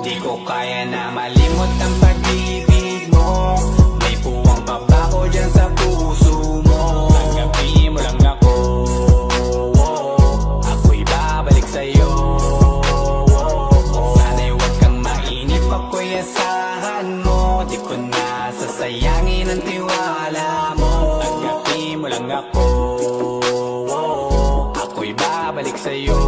Di ko kaya na malimot ang pag-ibig mo. May puwang pa ba ko dyan sa puso mo? Tanggapin mo lang ako, ako'y babalik sa'yo. Sana'y huwag kang mainip, ako'y asahan mo. Di ko na sasayangin ang tiwala mo. Tanggapin mo lang ako, ako'y babalik sa'yo.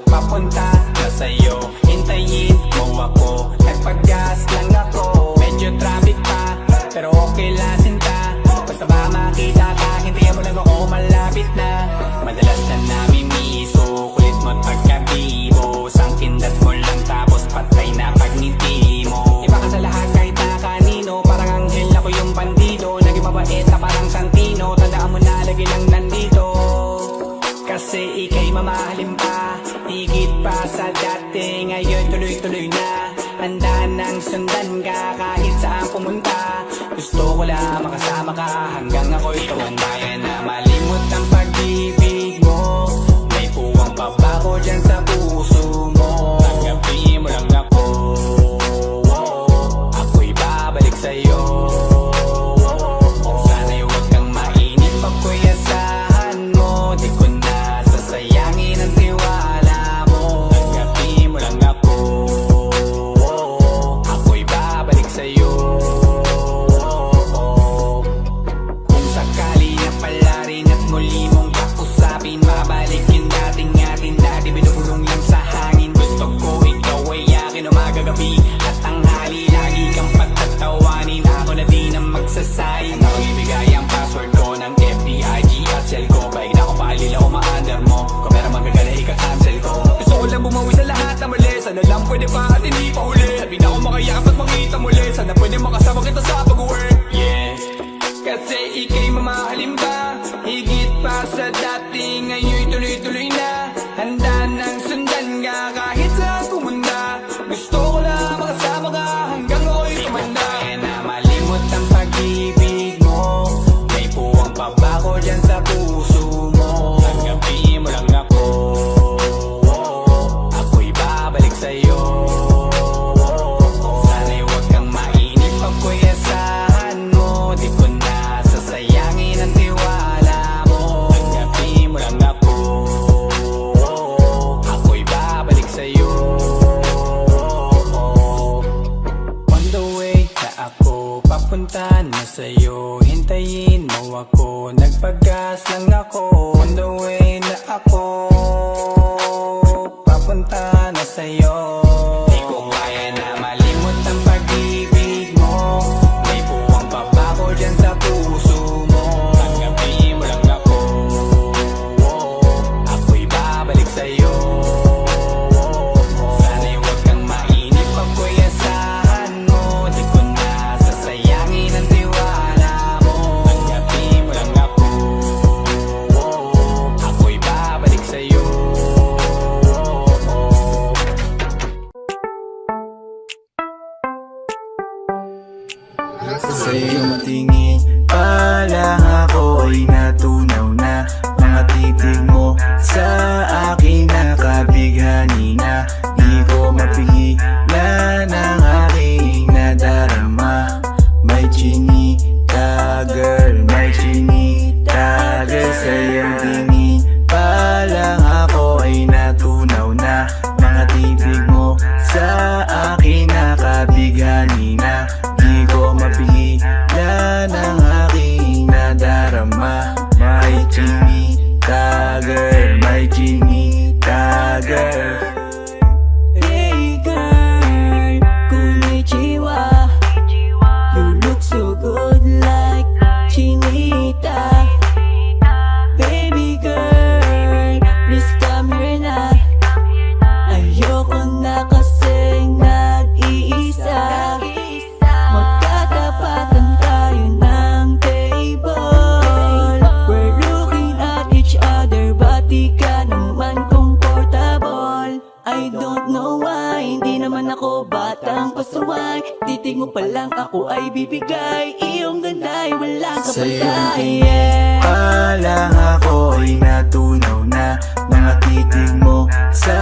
Papunta na sa'yo, hintayin mo ako. Nagpag-gas lang ako, medyo traffic pa, pero okay lang sinta. Basta ba makita ka, hintayin mo lang ako, malapit na. Madalas na namimiso, kulit mo't pagkabibo. Sangkindat mo lang tapos patay na pagngiti mo. Iba ka sa lahat kahit na kanino, parang anghel ako yung bandido. Naging mabait na parang Santino, tandaan mo na lagi lang nandito. Kasi ika'y mamahalin pa, higit pa sa dati. Ngayon tuloy-tuloy na, handa nang sundan ka kahit saan pumunta. Gusto ko lang makasama ka hanggang ako'y tumanda. Kaya na malimot ang pag-ibig mo. May puwang pa ba ko dyan sa puso mo? Tanggapin mo lang ako, ako'y babalik sa'yo. Sana'y huwag kang mainip, ako'y asahan mo. Di ko na sasayangin ang tiwala mo. Tanggapin mo lang ako, ako'y babalik sa'yo. Kung sakali na pala rin at muli mong kausapin, mabalik yung dating atin, dati binubulong lang sa hangin. Gusto ko ikaw ay akin umagabi at tanghali, lagi kang pagtatawanin. Ako na din ang magsasayang, ako ibigay ang password ko ng FB, IG at cell ko. Paig na ako paalila o ma-under mo, kung meron magagala ika-cancel ko. Gusto ko lang bumawi sa lahat na mali, sana lang pwede pa at hindi pa huli. Sabi na ako makayakap at makita muli, sana pwede makasama kita sa pag-work. Yes, kasi ika'y mamahalin pa, higit pa sa dati. Ngayon tuloy-tuloy na, handa nang sundan ka kahit saan pumunta. Gusto ko lang makasama ka hanggang ako'y tumanda. Kaya na malimot ang pag-ibig mo. May puwang pa ba ko dyan sa puso mo? Tanggapin mo lang ako, ako'y babalik sa'yo. Sana'y huwag kang mainip, ako'y asahan mo. Di ko na sasayangin ang tiwala mo. Tanggapin mo lang ako, ako'y babalik sa'yo. On the way na ako, papunta na sa'yo, hintayin mo ako. Nagpag-gas lang ako, on the way na ako, papunta na sa'yo. Di ko kaya na malimot ang pag-ibig mo. May puwang pa ba ko dyan sa puso mo? Tanggapin mo lang ako, ako'y babalik sa'yo. Sana'y huwag kang mainip, ako'y asahan mo. Di ko na sasayangin ang tiwala mo. Tanggapin mo lang ako, ako'y babalik sa'yo. Sa iyong tingin pa lang ako ay natunaw na. Mga titig mo sa akin nakabighani na. Di ko mapigilan ang aking nadarama. May chinita girl, may chinita girl. Sa iyong tingin pa lang ako ay natunaw na. Mga titig mo sa akin nakabighani na. Di ko mapigilan ang aking nadarama. May chinita girl, may chinita girl. Hey girl, konnichiwa. You look so good like chinita. Baby girl, please come here na. Ayoko na kasing nag-iisa. Magkatapatan tayo ng table. We're looking at each other, but di ka naman comfortable. I don't know why, hindi naman ako, batang pasaway. Titig mo pa lang ako ay bibigay. Iyong ganda ay walang Sa'yong kapatay. tingin pa lang ako ay natunaw na. Mga titig mo sa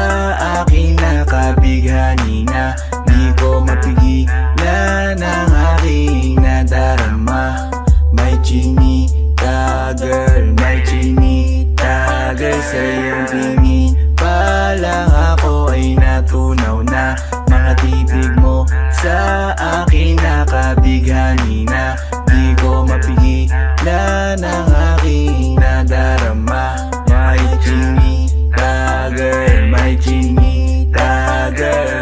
akin nakabighani na. Di ko mapigilan ang aking nadarama. May chinita girl, may chinita girl. Sa'yong tingin pa lang ako ay natunaw na. Mga titig mo sa akin nakabighani na. Di ko mapigilan ang aking nadarama. May chinita girl, may chinita girl.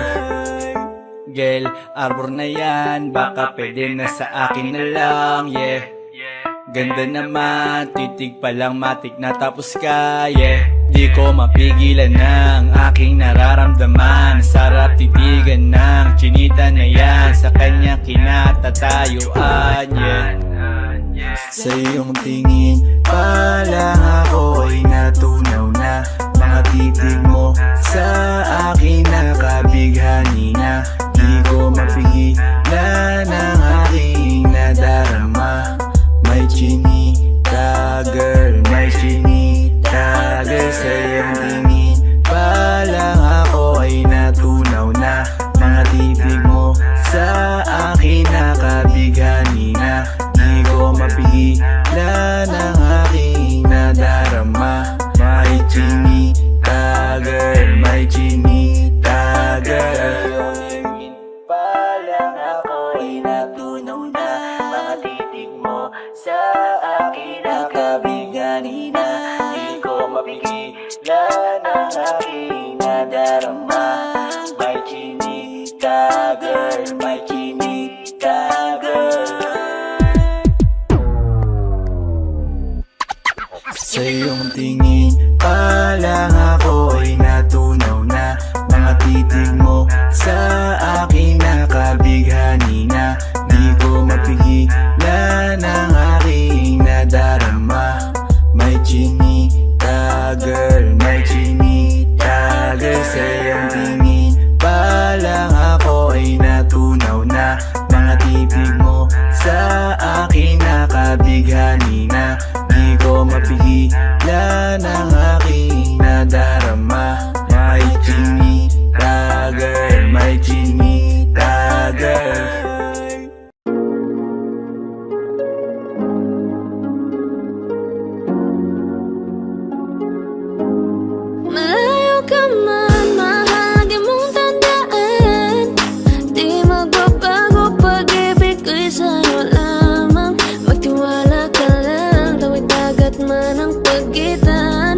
Girl, arbor na yan, baka pwede na sa akin na lang, yeah. Ganda naman, titig pa lang matik na tapos ka, yeah. Di ko mapigilan ng aking nararamdaman. Sarap titigan ng chinita na yan, sa kanya kinatatayuan, yeah. Sa iyong tingin pa lang ako ay natunaw na. Mga titig mo sa akin nakabighani na. Di ko mapigilan ang aking nadarama. May chinita girl, may chinita girl. Sa iyong tingin pa lang ako ay natunaw na. Mga titig mo sa akin nakabighani na. Di ko mapigilan ang aking nadarama. May chinita girl, may chinita girl. Pa lang ako ay natunaw na. Mga titig mo sa akin nakabighani na. Di ko mapigilan ang aking nadarama. May chinita girl, may chinita girl. Sa iyong tingin pa lang ako ay natunaw na. Mga titig mo sa akin nakabighani na. Di ko mapigilan ang aking nadarama. May chinita girl, may chinita girl. Sa iyong tingin pa lang ako ay natunaw na. Mga titig mo sa akin nakabighani na. Di ko mapigilan ang aking nadarama. May chinita girl, may chinita girl. Malayo ka man, mahal lagi mong tandaan. Di magbabago, pag-ibig ko'y sa'yo lamang. Magtiwala ka lang, tawid dagat man ang pagitan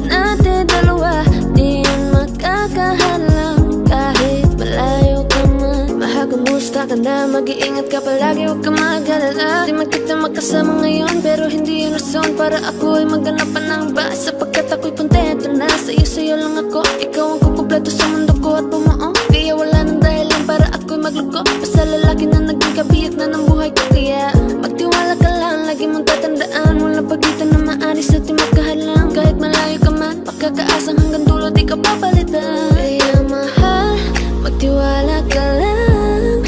natin dalawa, di yan makakahalang. Kahit malayo ka man, mahal kumusta ka na, mag-iingat ka palagi, huwag ka mag-alala. Di man kita magkasama ngayon, pero hindi yun rason para ako ay maghanap pa ng iba. Sapagkat ako'y kontento na, sa'yo lang ako. Ikaw ang kukumpleto sa mundo ko at bumuo. Kaya wala nang dahilan para ako'y magluko. Basta lalaki na naging kabiyak na ng buhay ko. Kaya magtiwala ka lang, lagi mong tatandaan. Walang pagitan na maaris at di magkahalang. Kahit malayo ka man, makakaasang hanggang dulo di ka papalitan. Kaya mahal, magtiwala ka lang.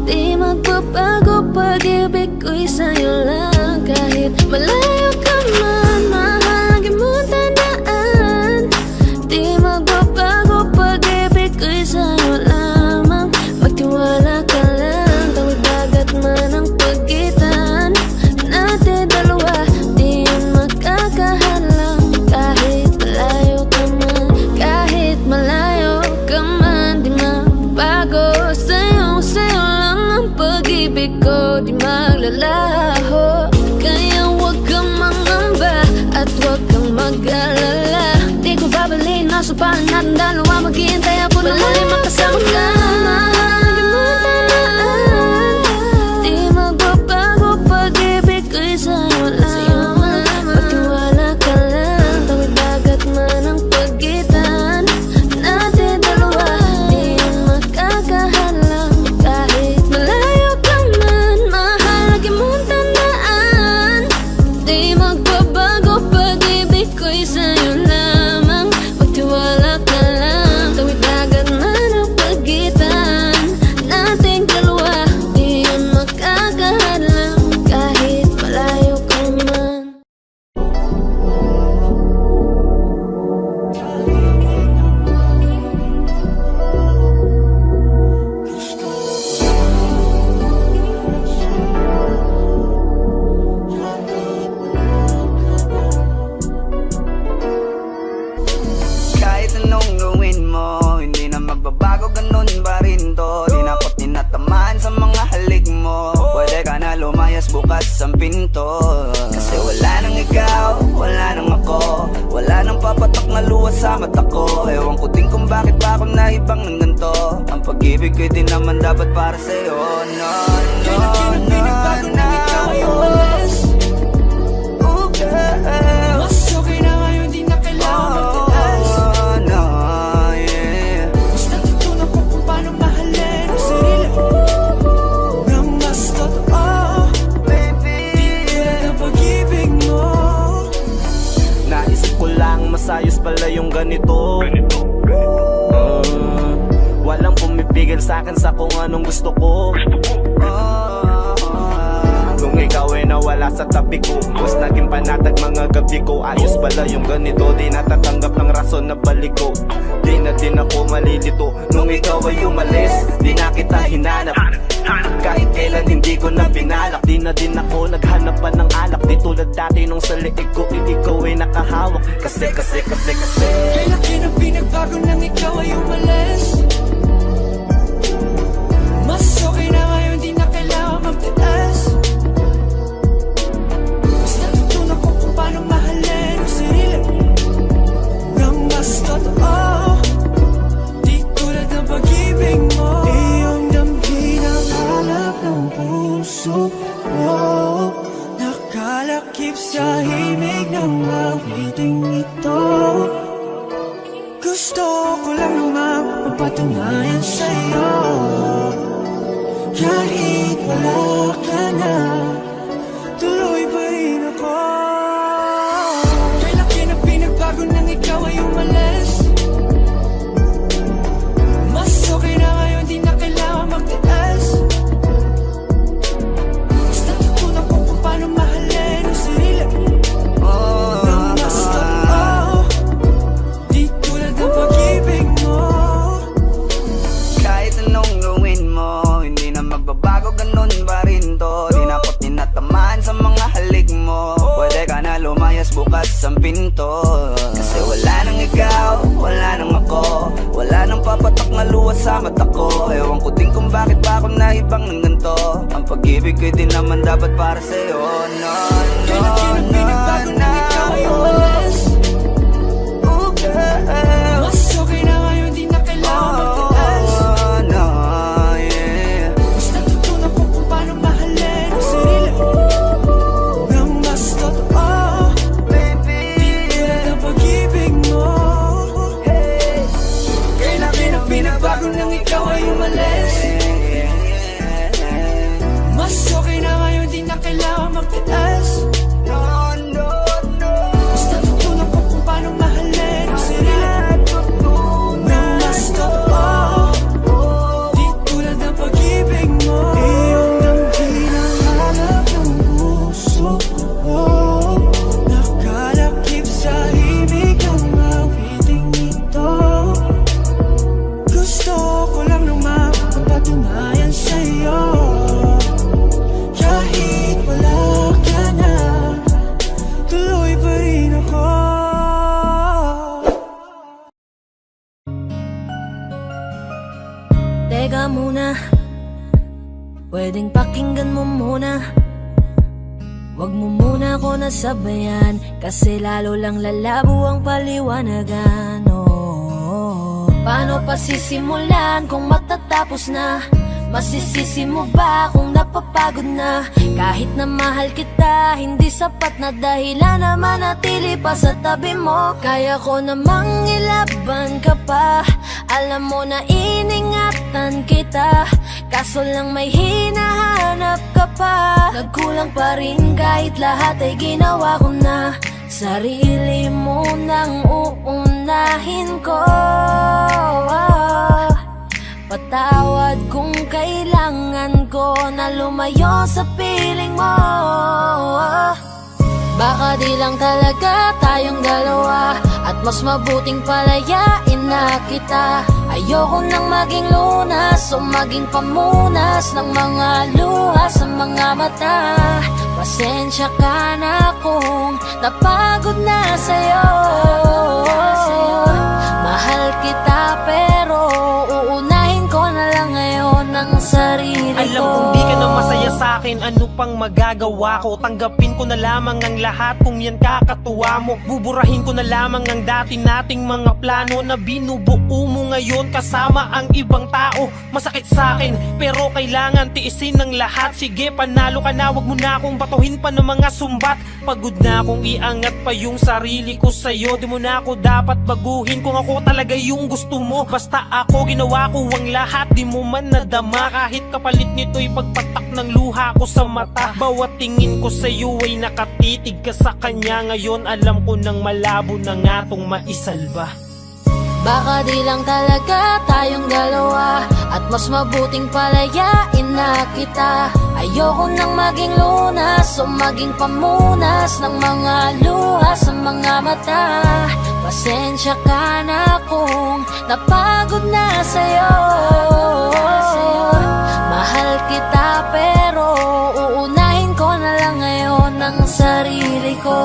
Di magbabago, pag-ibig ko'y sa'yo lang. Kahit malayo ka man, mahal lagi mong tandaan. Di magbabago, pag-ibig ko'y sa'yo lamang. Magtiwala ka lang, tawid dagat man ang pagitan natin dalawa, di yan makakahalang. Kahit malayo ka man, kahit malayo ka man, di magbago. Sa'yo lang ang pag-ibig ko, di maglalaho. Kaya huwag kang mangamba at huwag kang mag-alala. Di ko babaliin, nasa palan natin dalawa. Maghihintay ako na muli makasama ka. Lagi mo tandaan, di magbabago, pag-ibig ko'y sa'yo lamang. Magtiwala ka lang, tawid dagat man ang pagitan natin dalawa, di yan makakahalang. Kahit malayo ka man, mahal lagi mong tandaan. Di magbabago, pag-ibig ko'y sa'yo lamang. Magtiwala ka lang, tawid dagat man ang pagitan bukas ang pinto. Kasi wala nang ikaw, wala nang ako, wala nang papatok na luha sa mata ko. Ewan ko din kung bakit ba ako naibang ng ganito. Ang pag-ibig ko'y di naman dapat para sa'yo. No, no, no, no, ikaw ay umalis. Oh, girl. Mas okay na ngayon, di na kailangan magtaas. Oh, no, yeah. Mas natutunan ko kung paano mahalin ang sarili nang mas totoo. Baby, Tulad ng pag-ibig mo. Naisip ko lang masayos pala yung ganito. Walang pumipigil sa'kin sa kung anong gusto ko. Nung ikaw ay nawala sa tabi ko, mas naging panatag mga gabi ko. Ayos pala yung ganito, di natatanggap ng rason na balik ko. Di na din ako malilito. Nung ikaw ay umalis, di na kita hinanap. Kahit kailan hindi ko na pinalak. Di na din ako naghanap pa ng alak. Di tulad dati nung sa liig ko, ikaw ay nakahawak. Kasi Kaya laki ng pinagbago nang ikaw ay umalis. Mas okay na ngayon, di na kailangan magtaas. Mas natutunan ko kung paano mahalin ang sarili nang mas totoo. Di tulad ng pag-ibig mo. Iyong damhin ang hanap ng puso mo. Nakalakip sa himig ng awiting ito. Gusto ko lang naman mapatunayan sa'yo. Kahit wala ka na, tuloy pa rin ako. Kaya laki na pinagbago nang ikaw ay umalis. Mas okay na ngayon, di na kailangan magtaas. Mas natutunan ko kung paano mahalin ang sarili nang mas totoo. Di tulad ng pag-ibig mo. kahit anong gawin mo, hindi na magbabago, ganun pa rin to. Di na ako tinatamaan sa mga halik mo. Pwede ka na lumayas, bukas ang pinto. Kasi wala nang ikaw, wala nang ako, wala nang papatok na luha sa mata ko. Ewan ko din kung bakit ba ako naibang ng ganito. Ang pag-ibig ko'y di naman dapat para sa'yo. No, no, Kaya laki ng pinagbago nang ikaw ay umalis. Oh, girl. Mas okay na ngayon, di na kailangan magtaas. Oh, no, yeah. Mas natutunan ko kung paano mahalin ang sarili nang mas totoo. Baby, Tulad ng pag-ibig mo. Kaya laki ng pinagbago nang ikaw ay umalis. Mas okay na ngayon, di na kailangan magtaas. no, no, no. Mas natutunan ko kung paano mahalin ang sarili nang mas totoo. Di tulad ng pag-ibig mo. Iyong damhin ang hanap ng puso mo. Nakalakip sa himig ang awiting ito. Gusto ko lang naman mapatunayan sa'yo. Kahit wala ka na, tuloy pa rin ako. Teka muna, pwedeng pakinggan mo muna. Wag mo muna ako nasabayan, kasi lalo lang lalabo ang paliwanagan. Oh, paano pa sisimulan kung matatapos na? Masisisi mo ba kung napapagod na? Kahit na mahal kita, hindi sapat na dahilan na manatili pa sa tabi mo. Kaya ko namang ilaban ka pa, alam mo na iningatan kita. Kaso lang may hinahanap ka pa. Nagkulang pa rin kahit lahat ay ginawa ko na. Sarili mo nang uunahin ko. Patawad kung kailangan ko na lumayo sa piling mo. Baka di lang talaga tayong dalawa, at mas mabuting palayain na kita. Ayoko nang maging lunas o maging pamunas ng mga luha sa mga mata. Pasensya ka na kung napagod na sa'yo. Mahal kita pero uunahin ko na lang ngayon ang sarili ko. alam kong di ka na masaya sa'kin, akin, ano pang magagawa ko? Tanggapin ko na lamang ang lahat kung yan kakatuwa mo. Buburahin ko na lamang ang dati nating mga plano na binubuo mo ngayon kasama ang ibang tao. Masakit sa akin pero kailangan tiisin ng lahat. Sige, panalo ka na, wag mo na akong batuhin pa ng mga sumbat. Pagod na akong iangat pa yung sarili ko sa'yo. Di mo na ako dapat baguhin kung ako talaga yung gusto mo. Basta ako ginawa ko ang lahat, di mo man nadama. Kahit kapalit nito'y pagpatak ng luha ko sa mata. Bawat tingin ko sa'yo ay nakatitig ka sa kanya. Ngayon alam ko nang malabo na nga tong maisalba. Baka di lang talaga tayong dalawa, at mas mabuting palayain na kita. Ayoko nang maging lunas o maging pamunas ng mga luha sa mga mata. Pasensya ka na kung napagod na sa'yo. Mahal kita pero uunahin ko na lang ngayon ang sarili ko.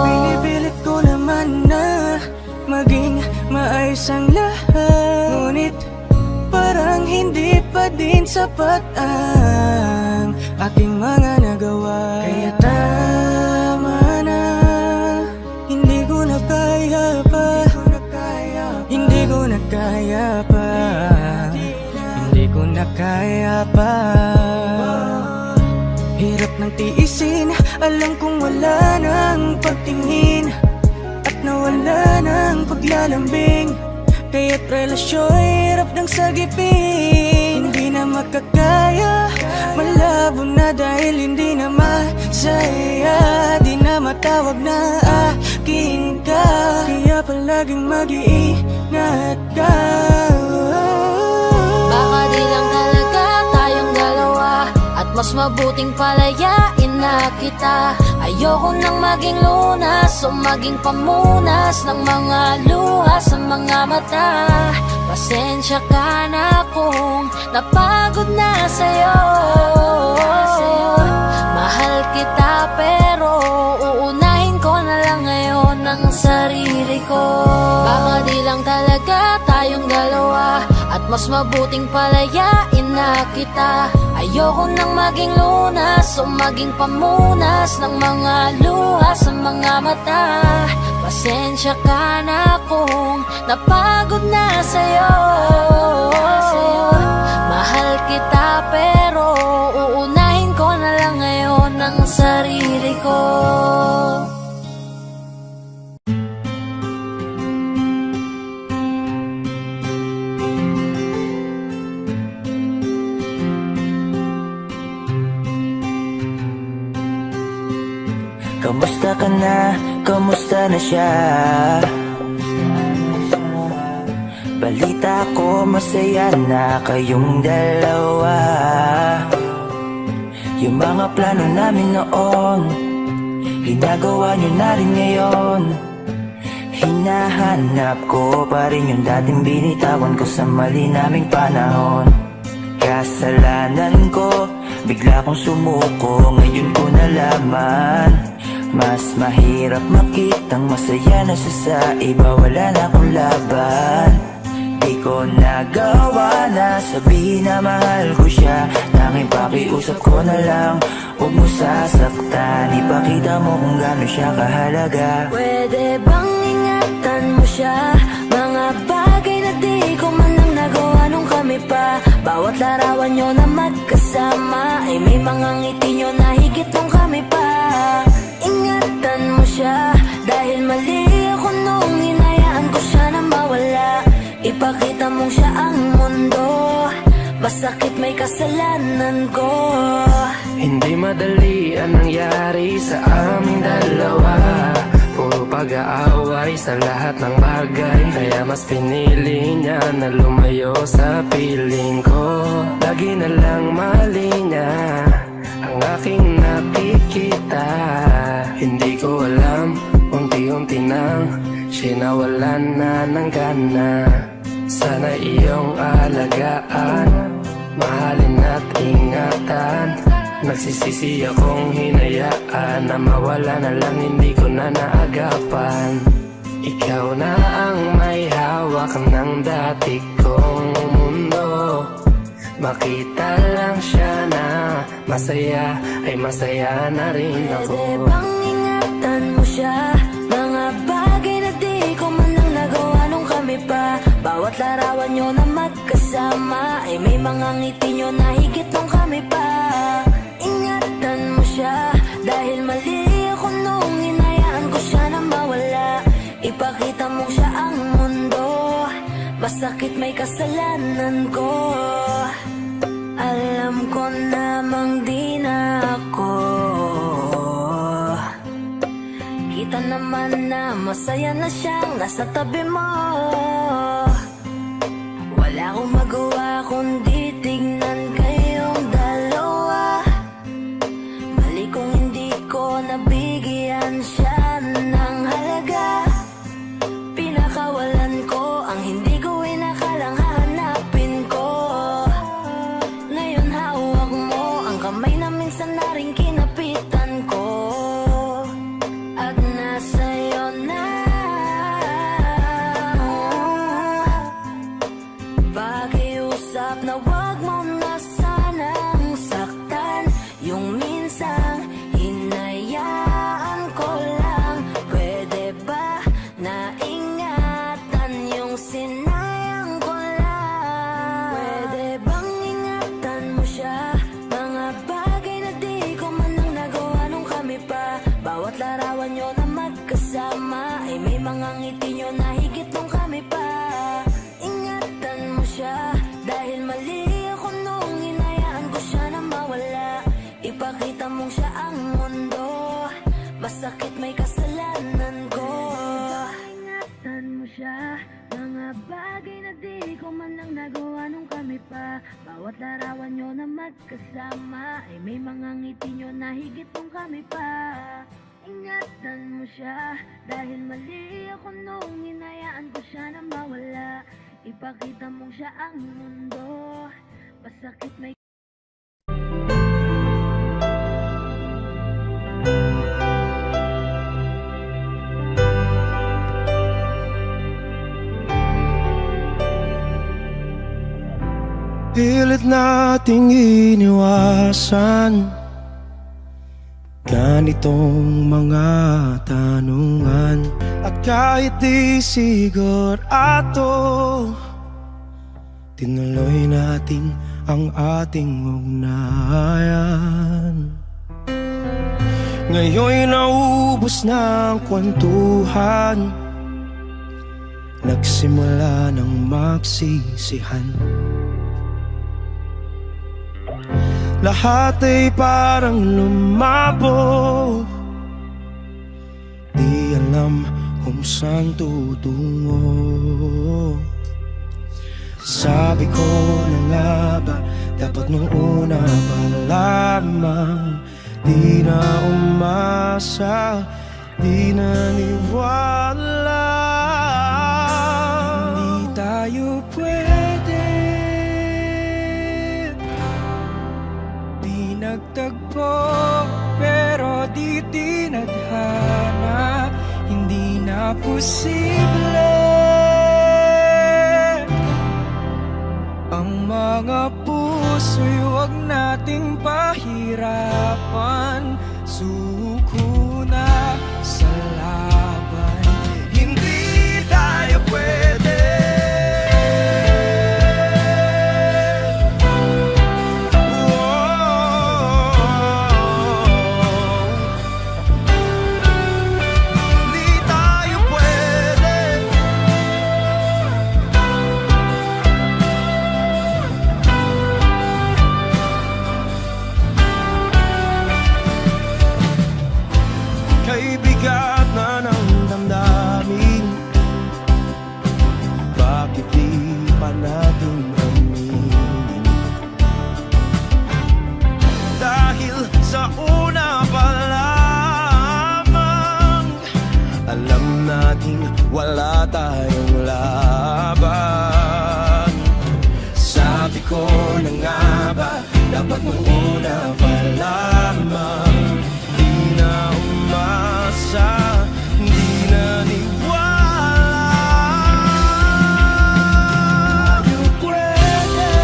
Pinipilit ko naman na maging maayos ang lahat, ngunit parang hindi pa din sapat ang aking mga nagawa. Kaya tama na, hindi ko na kaya pa, hindi ko na kaya pa, hindi ko na kaya pa. Hirap ng tiisin, alam kong wala nang pagtingin at nawala ng paglalambing. Kaya't relasyon hirap ng sagipin. Hindi na makakaya, malabo na dahil hindi na masaya. Di na matawag na akin ka, kaya palaging mag-iingat ka. Baka di lang talaga tayong dalawa, at mas mabuting palayain na kita. Ayoko nang maging lunas o maging pamunas ng mga luha sa mga mata. Pasensya ka na kung napagod na sa'yo. Mahal kita pero uunahin ko na lang ngayon ang sarili ko. Baka di lang talaga tayong dalawa, at mas mabuting palayain na kita. Ayoko nang maging lunas o maging pamunas ng mga luha sa mga mata. Pasensya ka na kung napagod na sa'yo. Mahal kita pero uunahin ko na lang ngayon ang sarili ko. Kamusta ka na? Kamusta na siya? Balita ko masaya na kayong dalawa. Yung mga plano namin noon, ginagawa nyo na rin ngayon. Hinahanap ko pa rin yung dating binitawan ko sa mali naming panahon. Kasalanan ko, bigla kong sumuko, ngayon ko nalaman. Mas mahirap makitang masaya na siya sa iba, wala na akong laban. Di ko nagawa na sabihin na mahal ko siya. Tanging pakiusap ko na lang, huwag mo sasaktan. Ipakita mo kung gaano siya kahalaga. Pwede bang ingatan mo siya? Mga bagay na di ko man lang nagawa nung kami pa. Bawat larawan nyo na magkasama ay may mga ngiti nyo na higit nung kami pa. Ingatan mo siya dahil mali ako nung hinayaan ko siya na mawala. Ipakita mong siya ang mundo, masakit may kasalanan ko. Hindi madali ang nangyari sa aming dalawa. Puro pag-aaway sa lahat ng bagay, kaya mas pinili niya na lumayo sa piling ko. Lagi na lang mali niya ang aking nakikita. Hindi ko alam, unti-unti nang sinawalan na ng gana. Sana iyong alagaan, mahalin at ingatan. Nagsisisi akong hinayaan na mawala na lang, hindi ko na naagapan. Ikaw na ang may hawak ng dati kong mundo. Makita lang siya na masaya, ay masaya na rin ako. Pwede bang ingatan mo siya? Mga bagay na di ko man lang nagawa nung kami pa. Bawat larawan nyo na magkasama ay may mga ngiti nyo na higit nung kami pa. Ingatan mo siya dahil mali ako nung hinayaan ko siya na mawala. Ipakita mo siya ang mundo, masakit may kasalanan ko. Alam ko namang di na ako. Kita naman na masaya na siyang nasa tabi mo. Wala akong magawa kundi tignan kayong dalawa. Mali kung hindi ko nabigyan siya ng halaga. Pinakawalan ko ang hindi ko inakalang hahanapin ko. Ngayon hawak mo ang kamay na minsan na rin kinapitan ko. At nasa'yo na. Pakiusap na wag mo na sanang saktan. Yung minsang hinayaan ko lang. Pwede ba na ingatan yung sinayang ko lang? Pwede bang ingatan mo siya? Mga bagay na di ko man lang nagawa nung kami pa. Bawat larawan nyo na magkasama ay may mga ngiti nyo na higit nung kami pa. Ingatan mo siya dahil mali ako nung hinayaan ko siya na mawala. Ipakita mong siya ang mundo, masakit may kasalanan ko. Ingatan mo siya, mga bagay na di ko man lang nagawa nung kami pa. Bawat larawan nyo na magkasama ay may mga ngiti nyo na higit nung kami pa. Ingatan mo siya dahil mali ako nung hinayaan ko siya na mawala. Ipakita mong siya ang mundo, masakit may Pilit nating iniwasan ganitong mga tanungan. At kahit di sigurado, tinuloy natin ang ating ugnayan. Ngayon'y naubos na ang kwentuhan, nagsimula ng magsisihan. Lahat ay parang lumabo, di alam kung saan tutungo. Sabi ko na nga ba, dapat nung una pa lamang di na umasa, di naniwala. Hindi tayo pwede, di nagtagpo, pero di tinadhana. Hindi na posible ang mga puso'y huwag nating pahirapan. Suko na sa laban, hindi tayo pwede. Hindi tayo pwede. Kay bigat na ng damdamin, bakit di pa natin aminin? Dahil sa una pa lamang, alam nating wala tayong laban. Sabi ko na nga ba, dapat nung una pa lamang di na umasa, di naniwala. You pwede,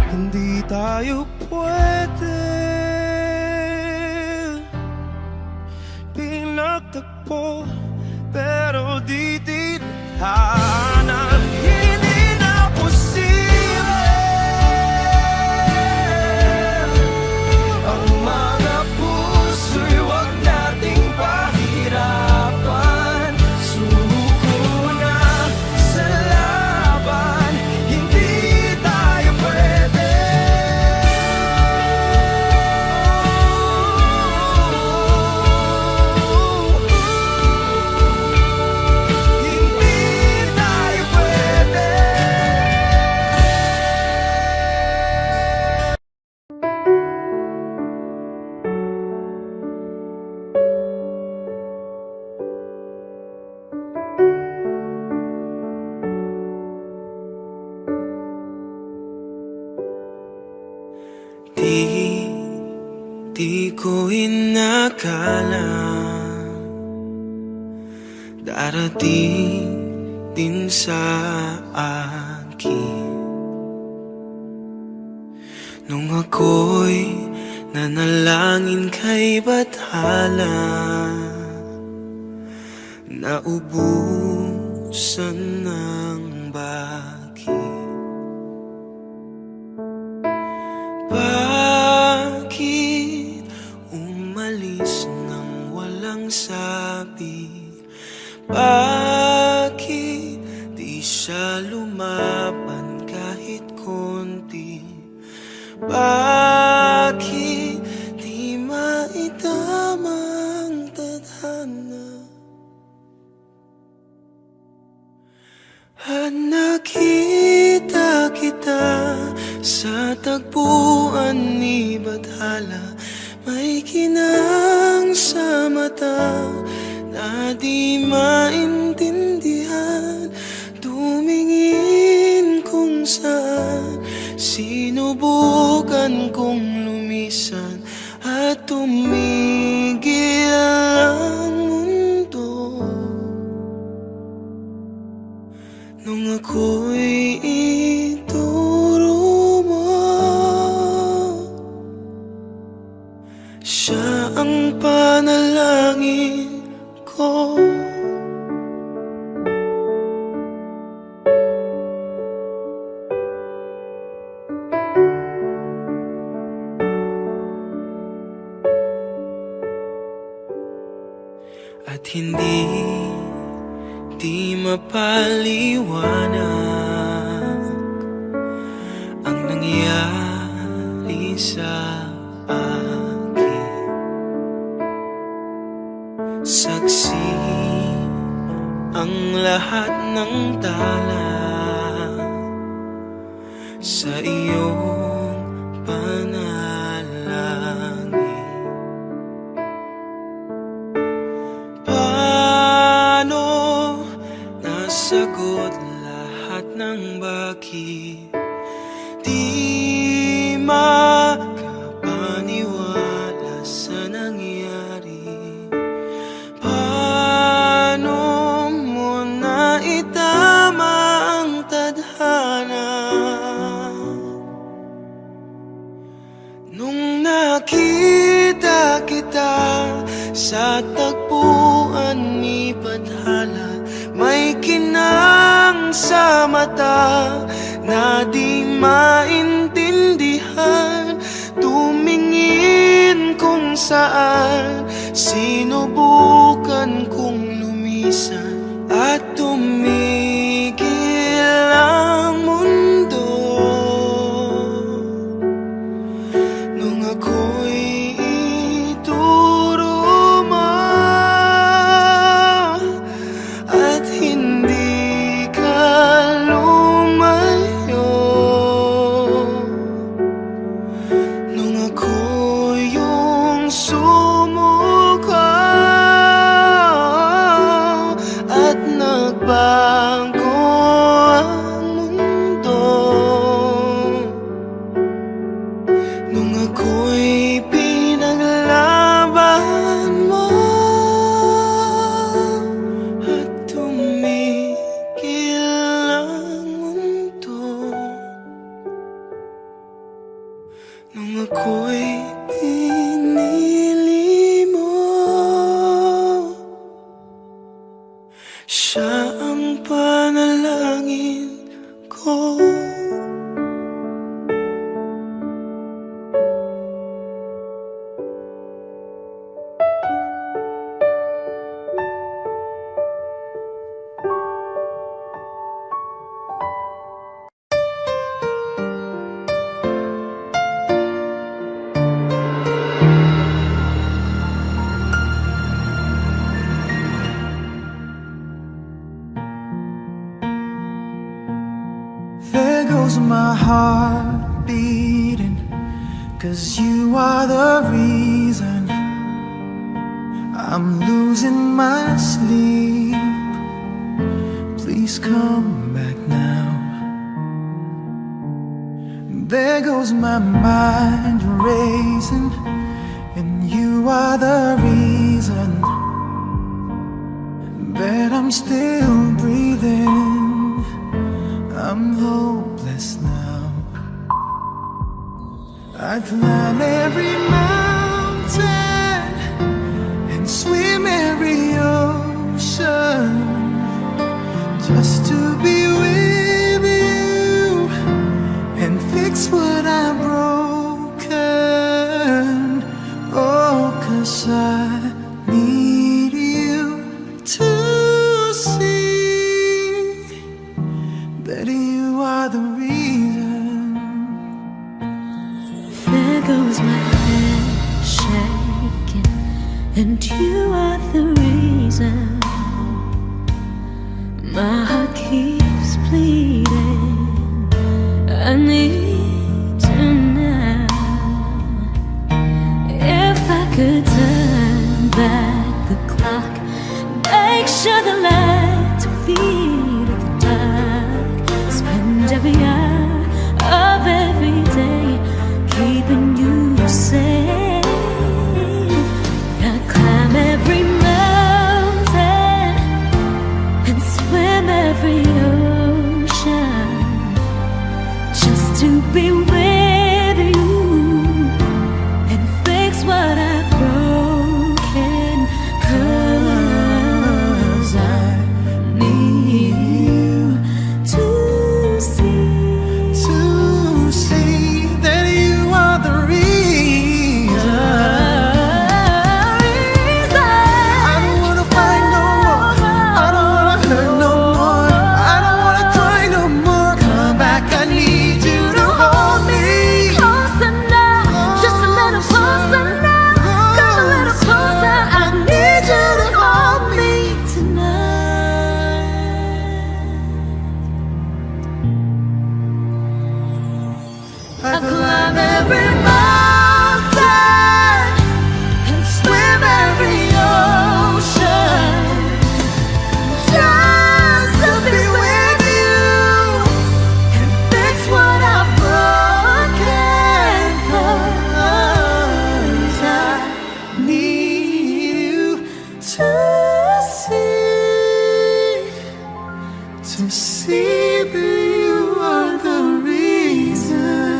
hindi tayo pwede pinagtagpo, pero di tinadhana. Hindi na posible ang mga puso'y wag nating pahirapan. Suko na sa laban, hindi tayo pwede. Hindi tayo pwede. Di ko inakala darating din sa akin nung ako'y nanalangin kay Bathala, naubusan ng bakit. Bakit umalis nang walang sabi? Bakit di siya lumaban kahit konti? Bakit di maitama ang tadhana? At nakita kita sa tagpuan ni Bathala, may kinang sa mata na di maintindihan. Tumingin kung saan, sinubukan kong lumisan at tumigil ang mundo. Nung ako'y ituro mo, siya ang panalangin ko. At hindi di mapaliwanag ang nangyari sa akin. Saksi ang lahat ng tala sa iyong panalangin. Paano nasagot lahat ng bakit? Di makapaniwala sa nangyari. Paano mo naitama ang tadhana? Nung nakita kita sa tagpuan ni Bathala, may kinang sa mata na di maintindihan. Tumingin kung saan, sinubukan kong lumisan at tumigil ang mundo. Nung ako'y ituro mo at hindi ka lumayo. Nung ako yung sumuko, nung ako'y pinili mo. Siya ang panalangin ko. There goes my heart beating, 'cause you are the reason I'm losing my sleep. Please come back now. There goes my mind racing, and you are the reason that I'm still breathing. I'm hopeless now. I climb every mountain and swim every ocean just to be with you and fix what I've broken. Oh, 'cause I need you to see that you are the reason. There goes my head shaking, and you are the reason. My heart keeps bleeding. I need you now. If I could turn back the clock, make sure the lights feed the dark, spend every hour of every day keeping you safe. I climb every mountain and swim every ocean just to be with you and fix what I've broken. 'Cause I need you to See that you are the reason. I don't wanna fight no more. I don't wanna hurt no more. I don't wanna cry no more. Come back, I need you to hold me. Closer now, just a little closer now. Come a little closer, I need you to hold me tonight. I climb every mountain and swim every ocean just to be with you and fix what I've broken. 'Cause I need you to see that you are the reason.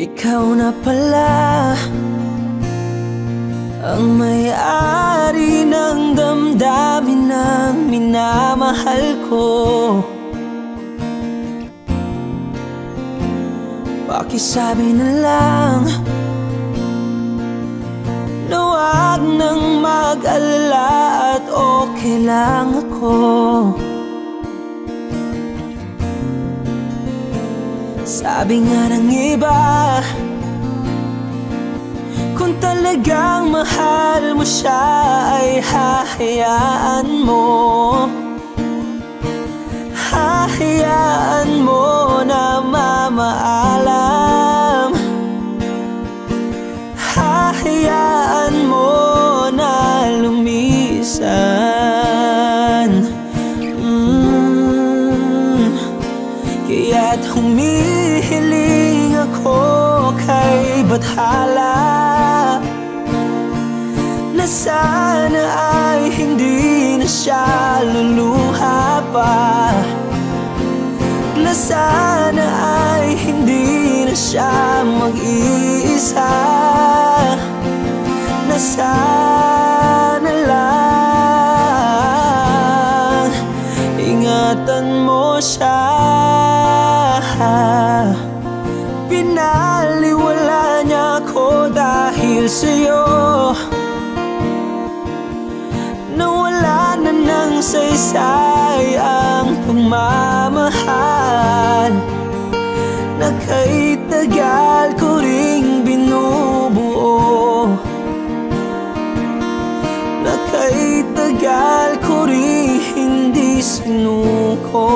Ikaw na pala ang may-ari ng damdamin ng minamahal ko. Pakisabi na lang na huwag nang mag-alala at okay lang ako. Sabi nga ng iba, kung talagang mahal mo siya ay hahayaan mo. Hahayaan mo na mamaalam. Hahayaan mo na lumisan. humihiling ako kay Bathala na sana ay hindi na siya luluha pa, na sana ay hindi na siya mag-iisa, na sana lang ingatan mo siya. Pinaliwala niya ako dahil sa'yo, nawala na ng saysay ang pagmamahal na kay tagal ko ring binubuo, na kay tagal ko ring hindi sinuko.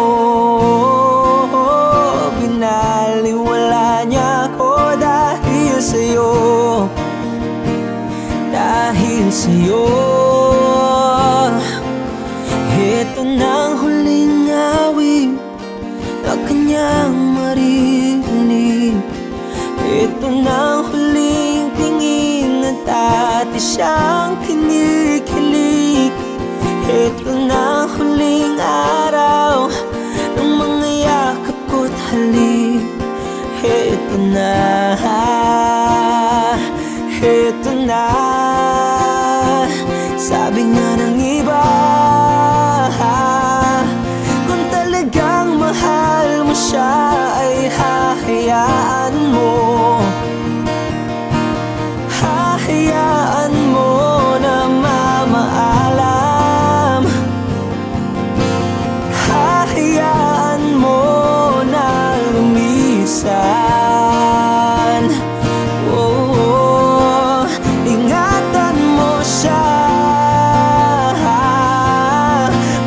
Binaliwala niya ako dahil sa'yo, dahil sa'yo. Ito na ang huling awit na kanyang marinig. Ito na ang huling tingin na dati siyang kinikilig. Ito na ang huling araw ng mga yakap ko't halik. Ito na, ito na. Sabi nga ng iba, kung talagang mahal mo siya ay hahayaan mo, hahayaan mo na mamaalam, hahayaan mo na lumisan. Oh, ingatan mo siya.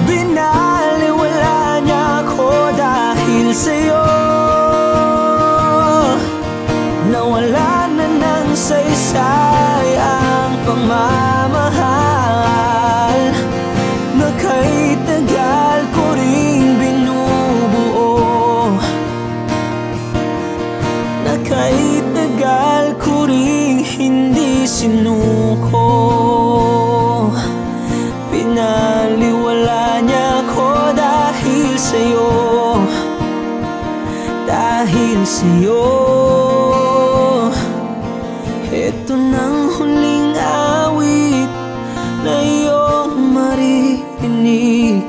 Binaliwala niya ako dahil sa'yo, nawala na ng saysay ang pagmamahal na kay tagal ko ring binubuo, na kay tagal ko ring hindi sinuko. Pinaliwala niya ako dahil sa'yo, dahil sa'yo. Ito nang huling awit na iyong marinig.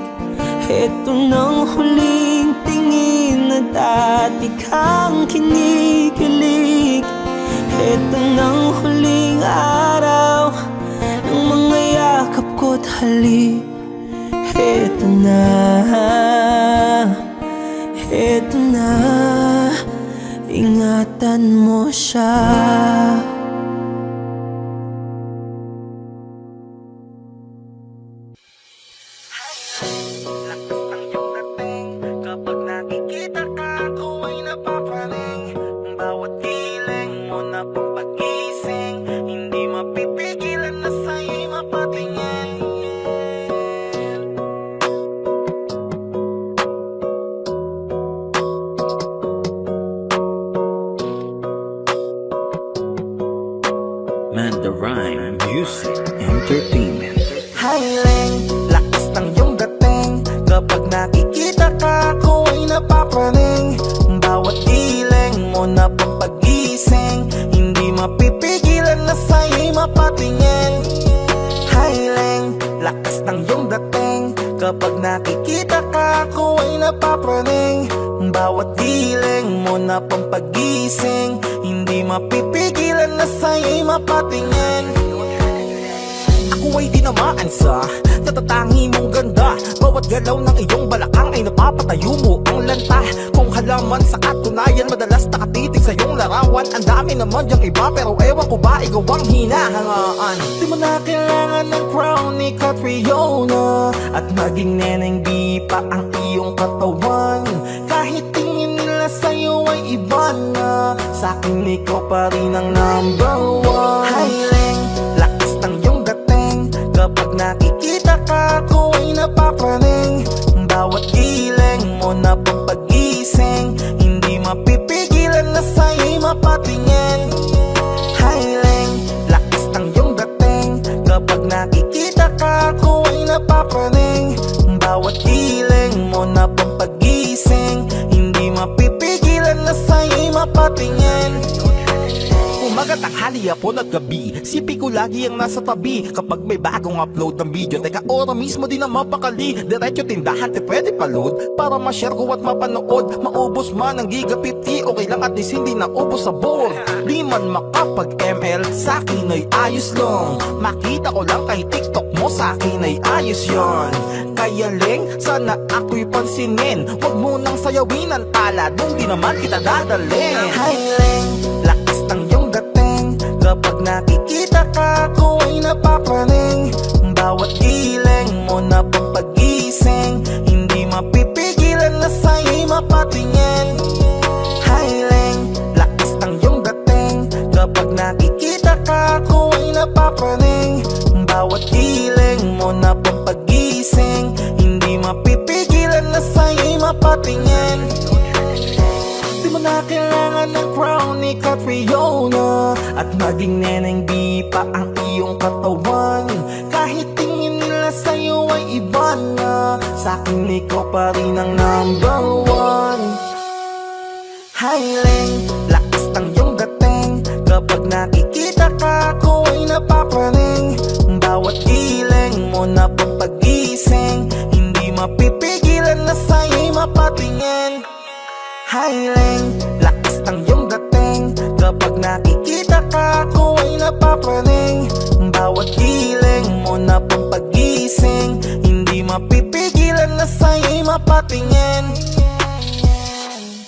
Ito nang huling tingin na dati kang kinikilig. Ito nang huling araw ng mga yakap ko't halik. Ito na, ito na. Ingatan mo siya. Lakas ng iyong dating, kapag nakikita ka ako ay napapaling. Bawat hiling mo na pagpagising, hindi mapipigilan na sa'yo'y mapatingin. Mandarine Music Entertainment. Hiling, lakas ng iyong dating, kapag nakikita ka ako ay napapaling. Bawat hiling mo na pagpagising, hindi mapipigilan na sa'yo'y mapatingin. Hiling, lakas ng iyong dating, kapag nakikita ka ako ay napapaling. Bawat hiling mo na pampagising, hindi mapipigilan na sa'yo'y mapatingin. Ako ay tinamaan sa natatangi mong ganda. Bawat galaw ng iyong balakang ay napapatayo mo ang lanta. Kung halaman sa katunayan, madalas nakatitig sa iyong larawan. Ang dami naman yung iba, pero ewan ko ba ikaw ang hinahangaan. Di mo na kailangan ng crown ni Catriona, at maging neneng di pa ang iyong katawan. Kahit tingin nila sa'yo ay iba na, sa'kin ikaw pa rin ang number one. Hiling, lakas ng iyong dating, kapag nakikita ka ako ay napapaling. Bawat giling mo na pampagising, hindi mapipigilan na sa'yo'y mapatingin. Highling, lakas ng iyong dating. Kapag nakikita ka, ako ay napapraning. Bawat hiling mo na pampagising, hindi mapipigilan na sa'yo'y mapatingin. Umaga, tanghali, hapon at gabi, sipi ko lagi ang nasa tabi. Kapag may bagong upload ng video, teka ora mismo din na mapakali. Diretso tindahan, te pwede pa-load para ma-share ko at mapanood. Maubos man ang giga 50, okay lang at least hindi na ubos sa board. Di man makapag-ML, sa'kin ay ayos lang. Makita ko lang kay TikTok mo, sa'kin ay ayos yon. Kaya Leng, sana ako'y pansinin. Huwag mo nang sayawin ang tala, dun di naman kita dadalhin. Highling, lakas ng iyong dating. Kapag nakikita ka, ako ay napapraning. Bawat giling mo na pampagising, hindi mapipigilan na sa'yo'y mapatingin. Highling, lakas ng iyong dating. Kapag nakikita ka, ako ay napapraning. Bawat giling mo na pampagising, hindi mapipigilan na sa'yo'y mapatingin. Di mo na kailangan ng crown ni Catriona, at maging neneng di pa ang iyong katawan. Kahit tingin nila sa'yo ay iba na, sa'kin ikaw pa rin ang number one. Highling, lakas ng iyong dating. Kapag nakikita ka, ako ay napapraning. Bawat giling mo na pampagising, hindi mapipigilan na sa'yo'y mapatingin. Highling, lakas ng iyong dating. Kapag nakikita ka, ako ay napapraning. Bawat giling mo na pampagising, hindi mapipigilan na sa'yo'y mapatingin.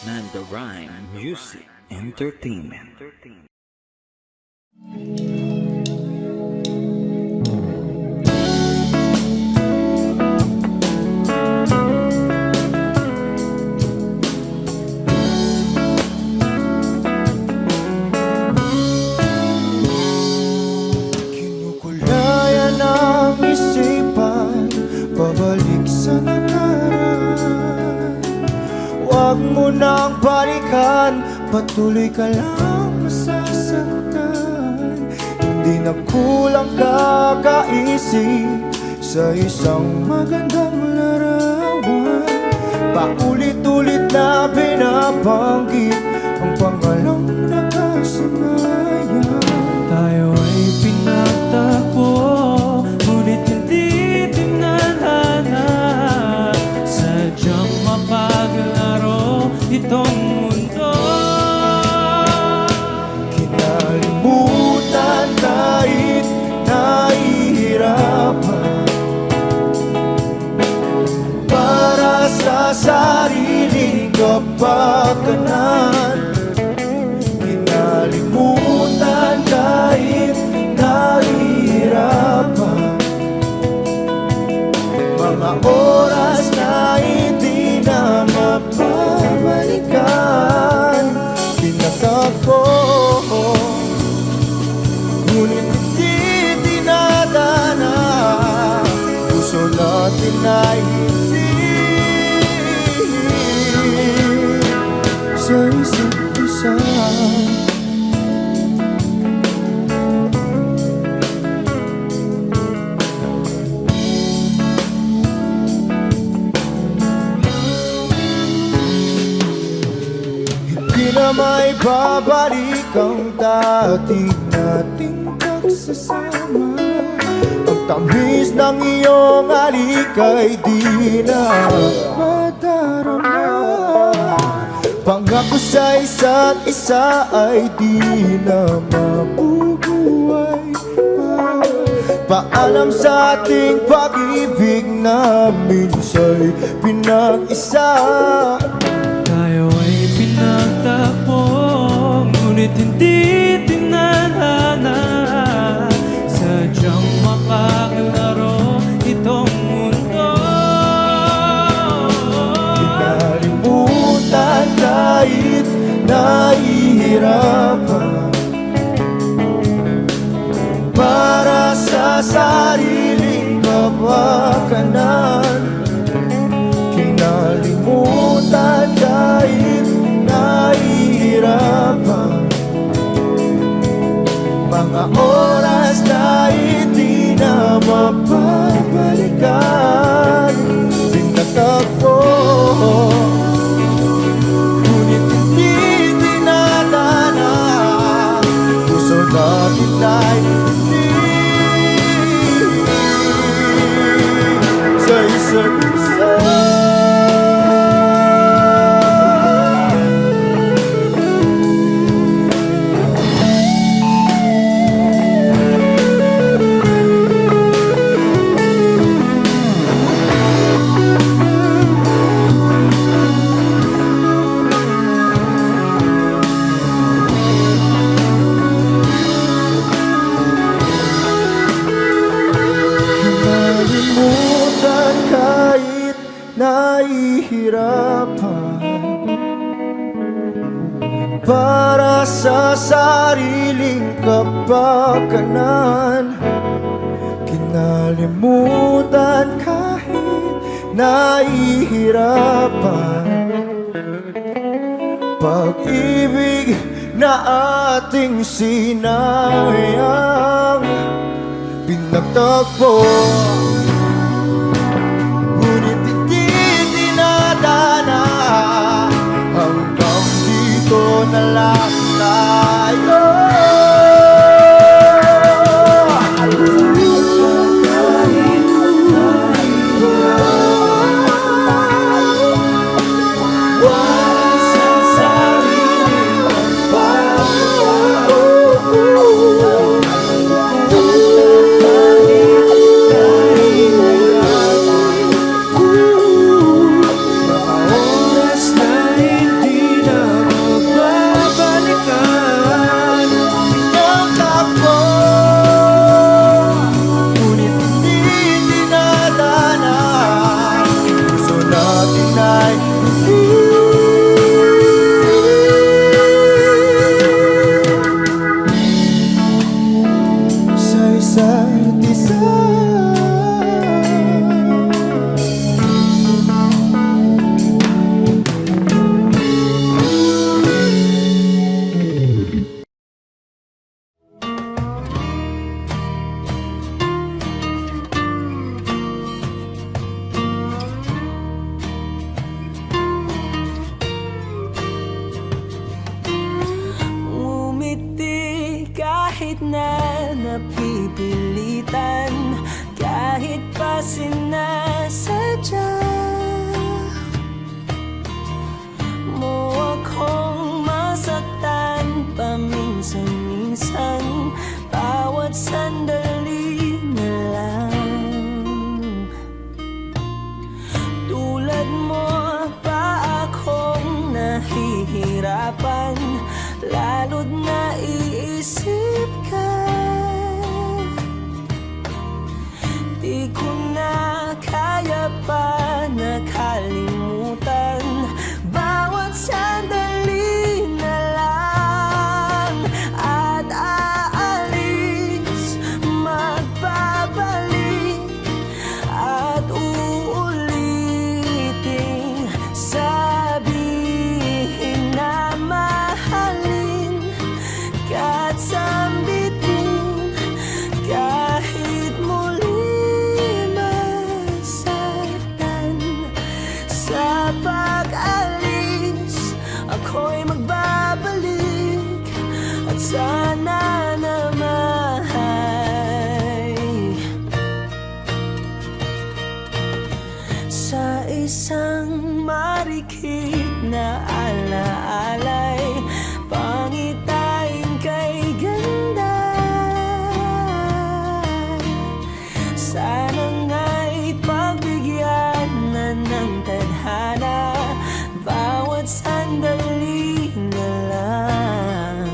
Manda Rhyme Music Entertainment. Kinukulaya ng isipan, pabalik sa nakaraan. Huwag mo nang balikan, patuloy ka lang masasaktan. Hindi na kulang kakaisip sa isang magandang larawan. Paulit-ulit na binabanggit ang pangalang nakasanayan. Tayo ay pinagtagpo, ngunit hindi tinadhana. Sadyang mapaglaro itong mundo. Kinalimutan kahit nahihirapan, para sa sariling kapakanan. Kinalimutan kahit nahihirapan, mga oras na hindi na mapabalikan. Pinatagpo, ngunit hindi dinadana. Puso natin ay hindi sa isa't isa. Hindi na may babalik ang dati nating pagsasama. Ang tamis ng iyong halik ay di na madarama. Pangako sa isa't isa ay di na mabubuhay pa. Paalam sa ating pag-ibig na minsa'y pinag-isa. Tayo ay pinagtagpo, ngunit hindi tinadhana. Sadyang makakalaro itong mundo. Kinalimutan kahit nahihirapan, para sa sariling kapakanan. Kinalimutan kahit nahihirapan, Mga oras na hindi na mapabalikan, pinatagpo, ngunit hindi dinadana. Puso natin ay hindi sa isa't isa. Nalimutan kahit nahihirapan, para sa sariling kapakanan. Kinalimutan kahit nahihirapan, pag-ibig na ating sinayang pinagtagpo, ngunit hindi dinadana. Hanggang dito na lang tayo. Oras na hindi na mababalikan, pinagtagpo, ngunit hindi dinadana. Puso natin ay hindi sa isa't isa. Umiti kahit na napipilitan, kahit pa sinasadya mo akong masaktan paminsan-minsan, bawat sandali na lang. Tulad mo pa akong nahihirapan, lalo't naiisip ka. Di ko na kaya pa nakalimutan, bawat sandali na lang. At aalis, magbabalik, at uulitin, sabihin na mahalin ka't sambitin, kahit muli masaktan. Sa pag-alis, ako'y magbabalik, at sana naman sa isang marikit na alaalay, pangitain kay ganda. Sana nga'y pagbigyan na ng tadhana, bawat sandali na lang.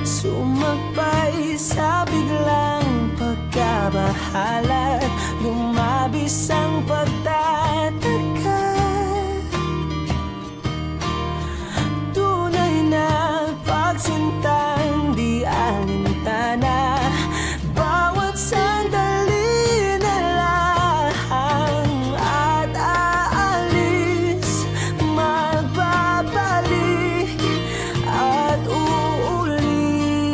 Sumakbay sa biglang pagkabahala, lumabis ang pagtataka. Tunay na pagsintang di alintana, bawat sandali na lang. At aalis, magbabalik, at uulitin,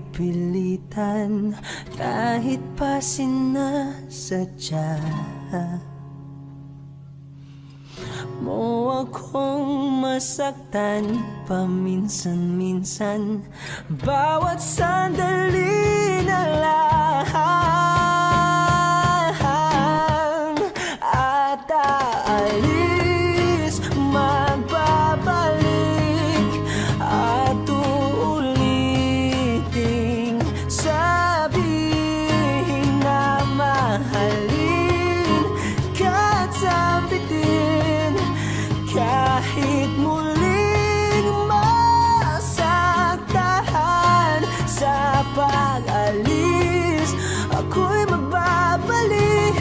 pipilitan kahit pa sinasadya mo akong masaktan paminsan-minsan. Bawat sandali na lang at aalis, magbabalik at uulitin, sabihin na mahalin ka't sambitin kahit muling masaktan. Sa pag-alis ako'y magbabalik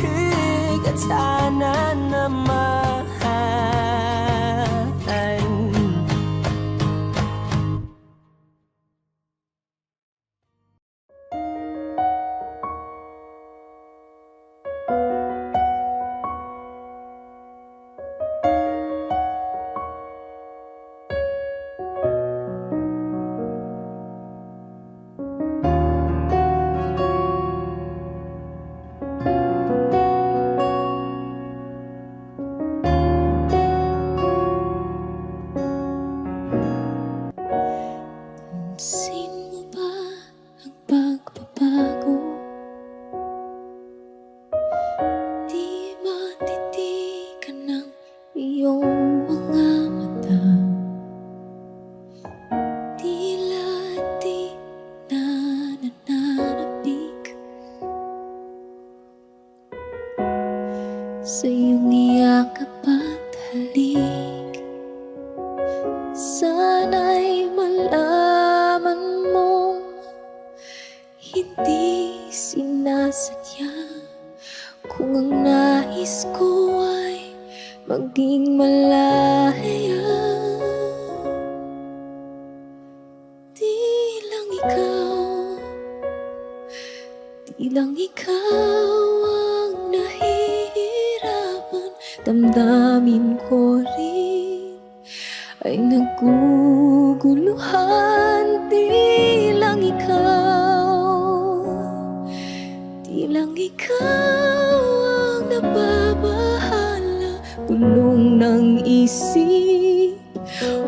at sana naman Pansin mo ba ang pagbabago? Di matitigan ng iyong mga mata. Tila di na nananabik sa iyong iyakap at halik. Sana'y malaman mong hindi sinasadya kung ang nais ko ay maging malaya. Di lang ikaw ang nahihirapan, damdamin ko rin ay naguguluhan. Di lang ikaw ang nababahala, gulong ng isip.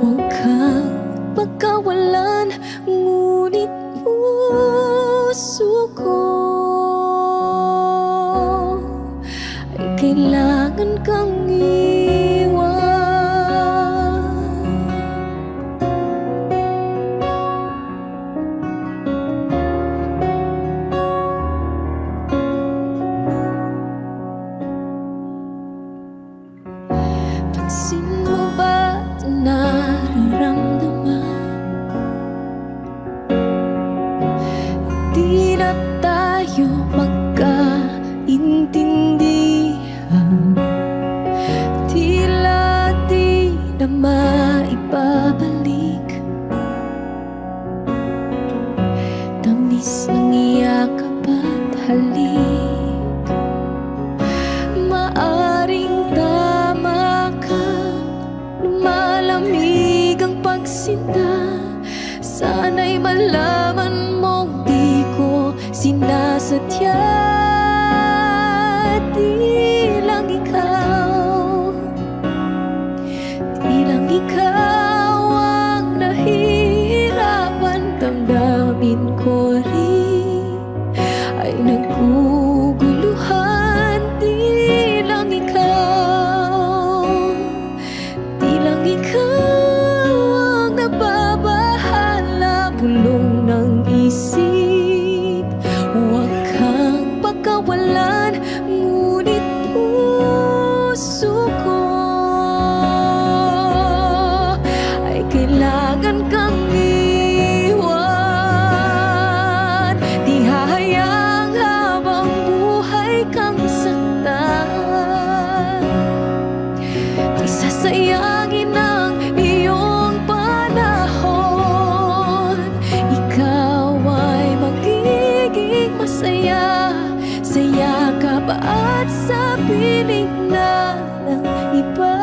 Huwag kang pagkawalan, ngunit puso ko ay kailangan kang iwan. Pansin mo ba ito nararamdaman? Di na tayo magkaintindihan, tila di na maibabalik. Tamis ng iyakap at halik, maaring tama ka, lumalamig ang pagsinta. Sana'y malaman mong di ko sinasadya. Di lang ikaw ang nahihirapan, damdamin ko rin ay naguguluhan. Di lang ikaw ang nababahala, bulong ng isip. Huwag kang pagkawalan, ngunit puso ko ay kailangan kang iwan. Di hahayang habang buhay kang saktan, di sasayangin ang iyong panahon. Ikaw ay magiging masaya sa yakap at sa piling na ng iba.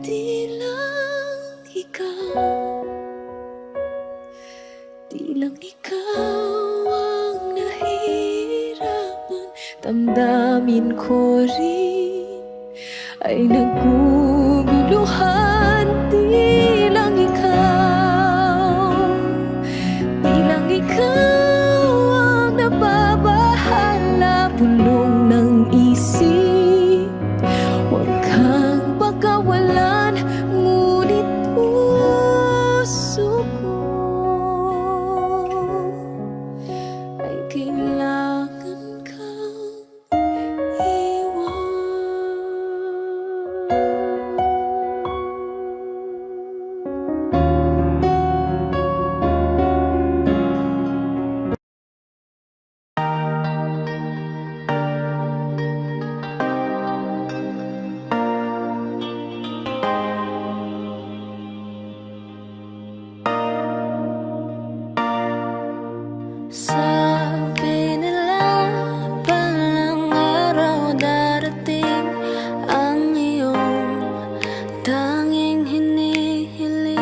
Di ko rin ay naguguluhan. Di lang ikaw ang nababahala. Bulong ng isip, huwag kang pagkawalan, ngunit puso ko ay kailangan kang iwan. Sabi nila palang araw darating ang iyong tanging hinihiling.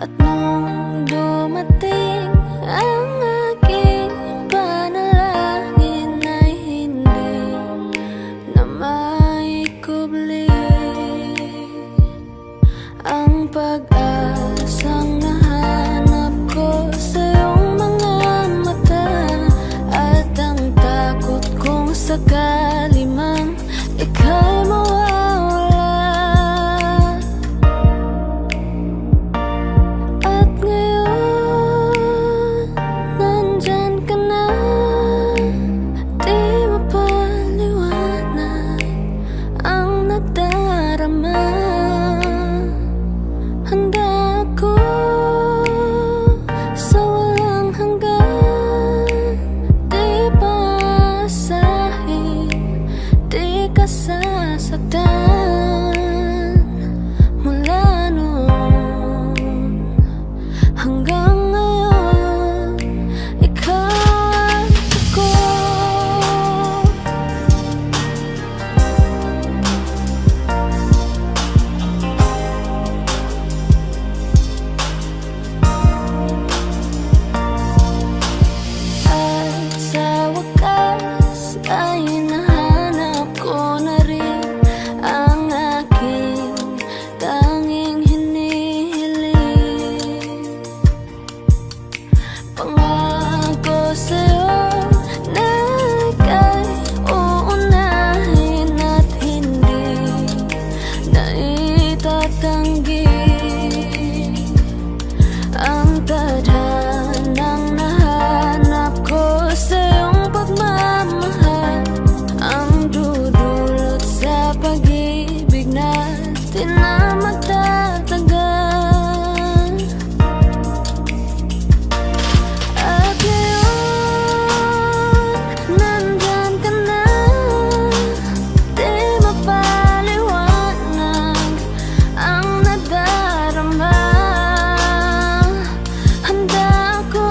At nung dumating ang aking panalangin ay hindi na maikubli ang pag-asang nahanap ko sa iyong mga mata, at ang takot kong sakali mang ika'y mawawala. At ngayon, nandyan ka na, di mapaliwanag ang nadarama. Handa ako sa walang hanggan, di paasahin, di ka sasaktan. Mula noon hanggang ngayon, ikaw at ako. At sa wakas ay nahanap ko na rin ang aking tanging hinihiling. Pangako sa'yo na ika'y uunahin at hindi na itatanggi ang tadhanang nahanap ko sa iyong pagmamahal, ang dudulot sa pag-ibig natin na magtatagal. At ngayon, nandyan ka na, di mapaliwanag ang nadarama. Handa ako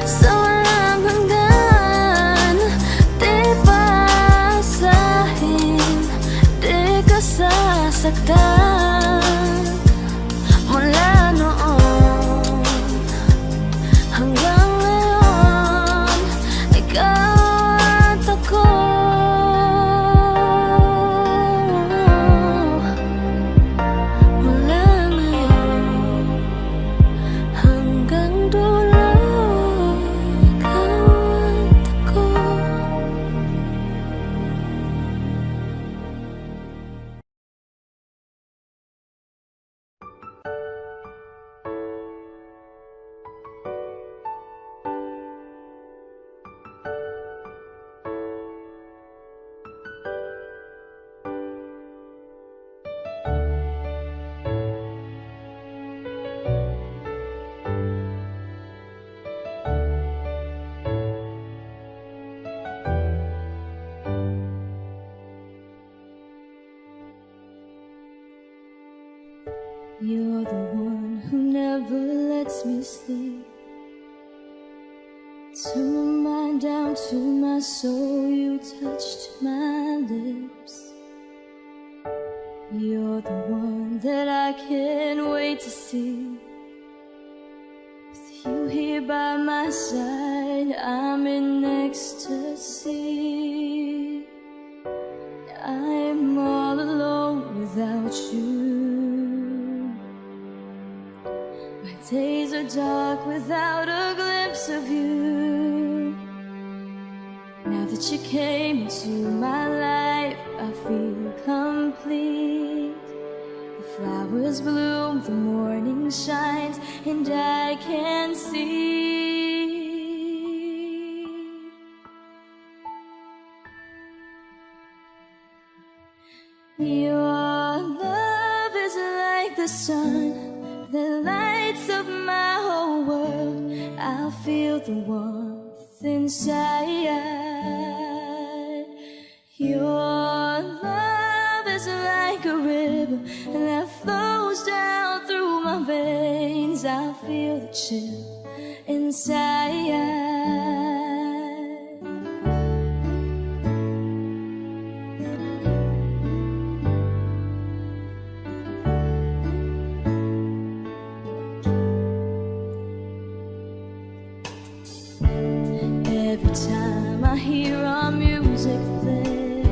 sa walang hanggan, di paasahin, di ka sasaktan. Mula noon hanggang ngayon, ikaw at ako. Mula ngayon hanggang dulo, ikaw at ako. You're the one who never lets me sleep. Turn my mind down to my soul, you touched my lips. You're the one that I can't wait to see. With you here by my side, I'm in ecstasy. I'm all alone without you. My days are dark without a glimpse of you. Now that you came into my life, I feel complete. The flowers bloom, the morning shines, and I can see. Your love is like the sun that lights up my whole world. I feel the warmth inside. Your love is like a river that flows down through my veins. I feel the chill inside. Every time I hear our music play,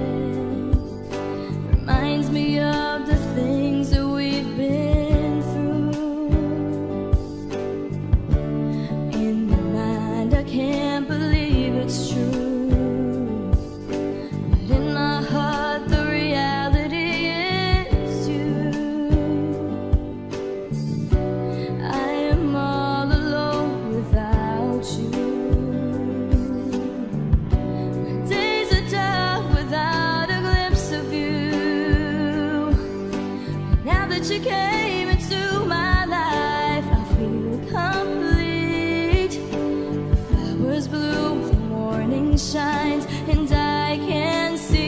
reminds me of the things that we've been through. In my mind I can't believe it's true, but in my heart the reality is you. I am all alone without you. You came into my life, I feel complete. The flowers bloom, the morning shines, and I can see.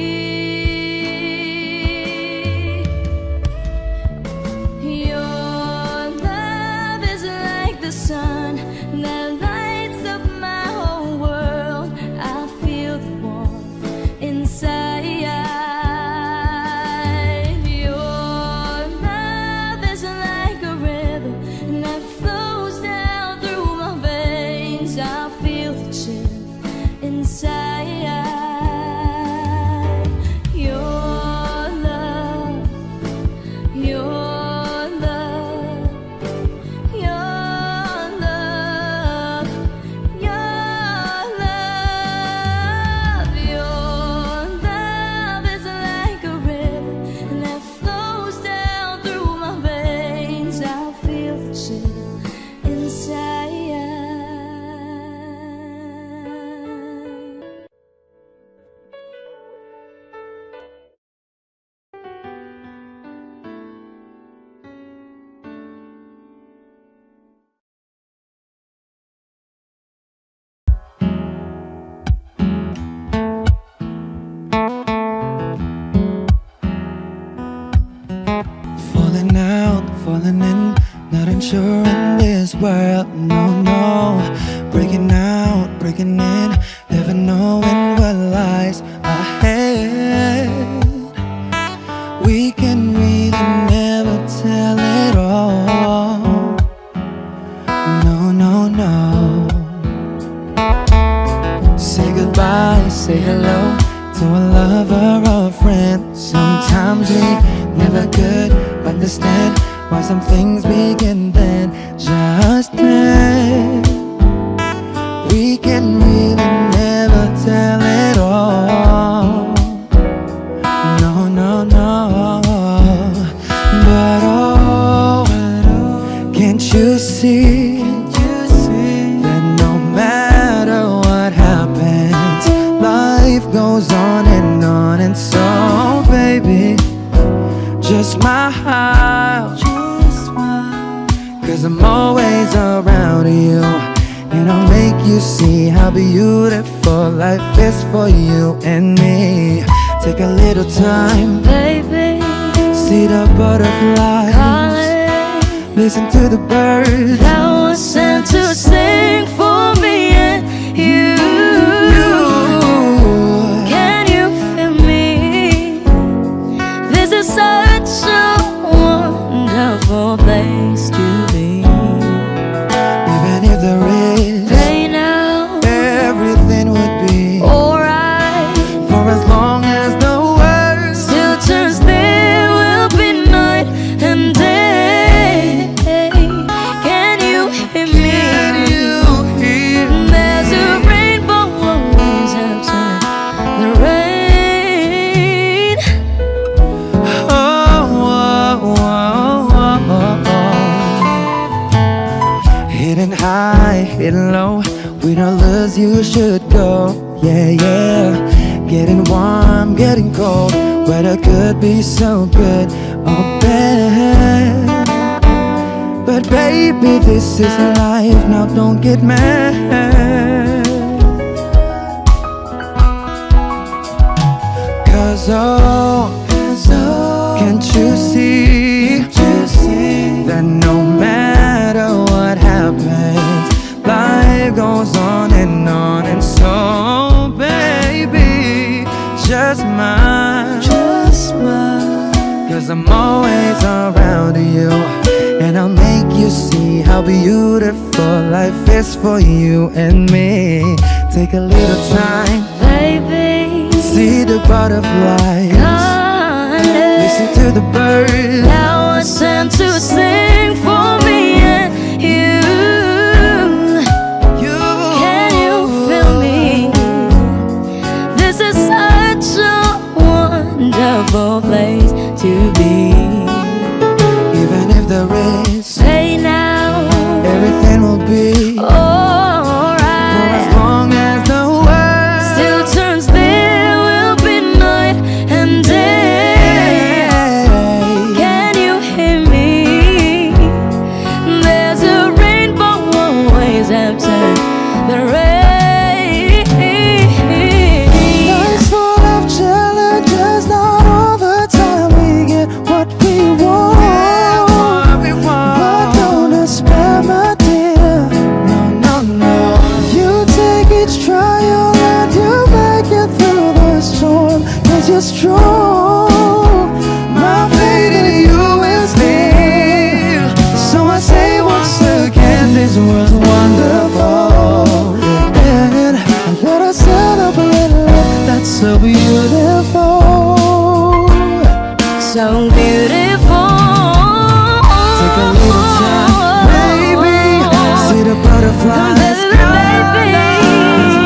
Your love is like the sun that lights up my whole world. I feel the warmth inside. Falling in, not unsure in this world, no, no. Breaking out, breaking in, never knowing what lies ahead. We can really never tell it all, no, no, no. Say goodbye, say hello to a lover or a friend. Sometimes we never could understand why some things begin then, just then. We can really never tell it all, no, no, no. But oh, can't you see that no matter what happens, life goes on, and so baby, just smile, 'cause I'm always around you, and I'll make you see how beautiful life is for you and me. Take a little time, Baby, see the butterflies, calling, listen to the birds that was sent to sing for me and you. Can you feel me? This is such a wonderful place to be. Even if there is pain now, place you should go. Yeah, yeah. Getting warm, getting cold. Weather could be so good or bad. But baby, this is life. Now don't get mad. Cause can't you see that no matter what happens, life goes on. And so baby, just mine. Cause I'm always around you, and I'll make you see how beautiful life is for you and me. Take a little time, Baby, see the butterflies, listen to the birds. now I sent to sing for me and you. Can you feel me? This is such a wonderful place to be. Even if there is Say now, everything will be alright. for as long as the world Still turns, there will be night and day. Can you hear me? There's a rainbow always after the rain. Life's full of challenges, not all the time we get what we want. But don't despair, my dear. No. You take each trial and you make it through the storm. Cause you're strong. My faith in you is near. So I say once again, this world's wonderful. And let us celebrate love that's so beautiful. So beautiful. Take a little time, baby. See the butterflies. Listen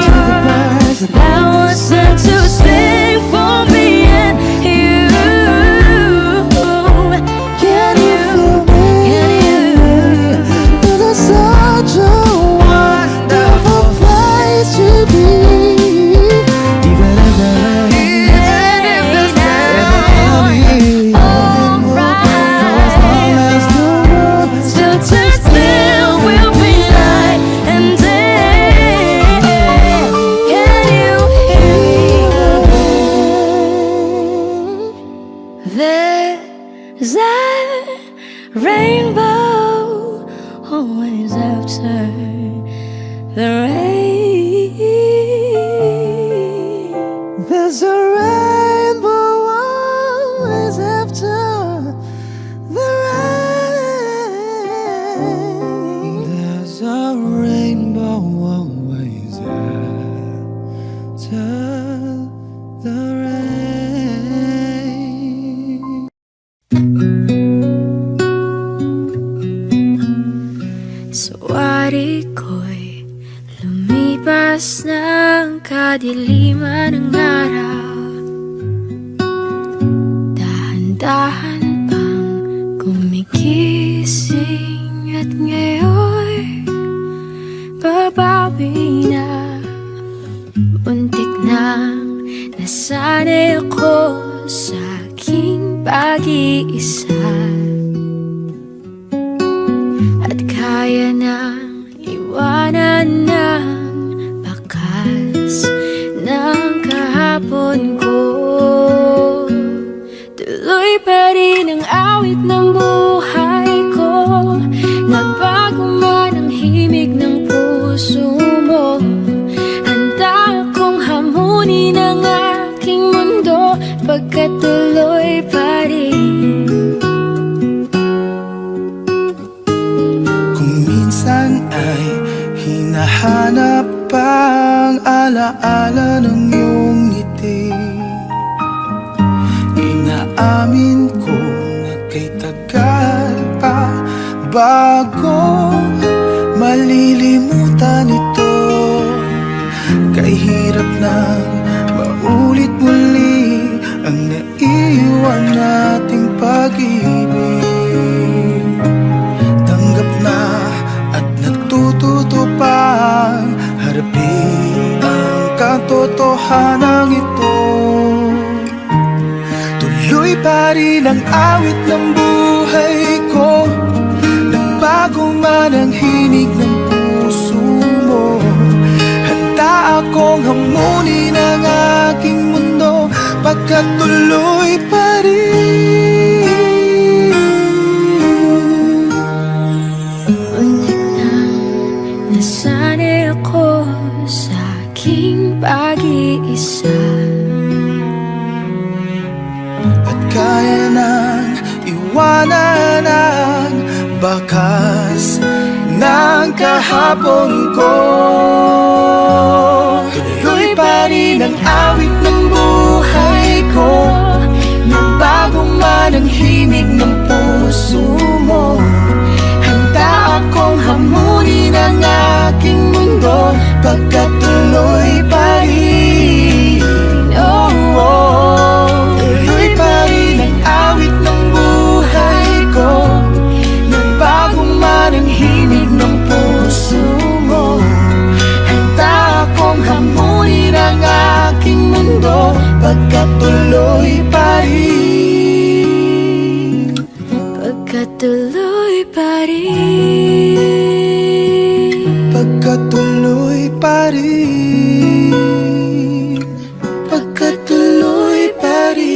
to the birds. Now I sent to sing for me and you. Can you feel me? This is such a wonderful place to be. Even if there is everything will be for as long as the world Still turns, there will be night and day. Can you hear me? There's a rainbow always after the rain. There's a rainbow always after the rain. There's a rainbow always after the rain. Sawari ko'y lumipas ng kadiliman ng araw. Dahan-dahan pang gumigising at ngayon babawi na. Muntik nang nasanay ako sa aking pag-iisa. At kaya nang iwanan ng bakas ng kahapon ko. Tuloy pa rin ang awit ng buhay ko. Nagbago man ang himig ng puso mo. Handa akong hamunin ang aking mundo, pagkat tuloy pa rin. Kung minsan ay hinahanap ang alaala ng iyong ngiti, inaamin ko na kay tagal pa bago malilimutan ito. Kay hirap nang maulit muli ang naiwan nating pag-ibig. Tanggap na at natututo pang harapin katotohanan ito. Tuloy pa rin ang awit ng buhay ko, nagbago man ang hinig ng puso mo. Handa akong hamunin ang aking mundo, pagkat tuloy pa rin. Ulit na nasanay ako sa aking pag-iisa, At kaya nang iwanan ang bakas ng kahapon ko. Tuloy pa rin ang awit ng buhay ko, nagbago man ang himig ng puso mo. Handa akong hamunin ang aking mundo, pagkat tuloy pa rin. Oh, oh. Tuloy pa rin ang awit ng buhay ko, nagbago man ang himig ng puso mo. Handa akong hamunin ang aking mundo, pagkat tuloy pa rin. pagkatuloy pa rin. Pagkatuloy pa rin. Pagkatuloy pa rin.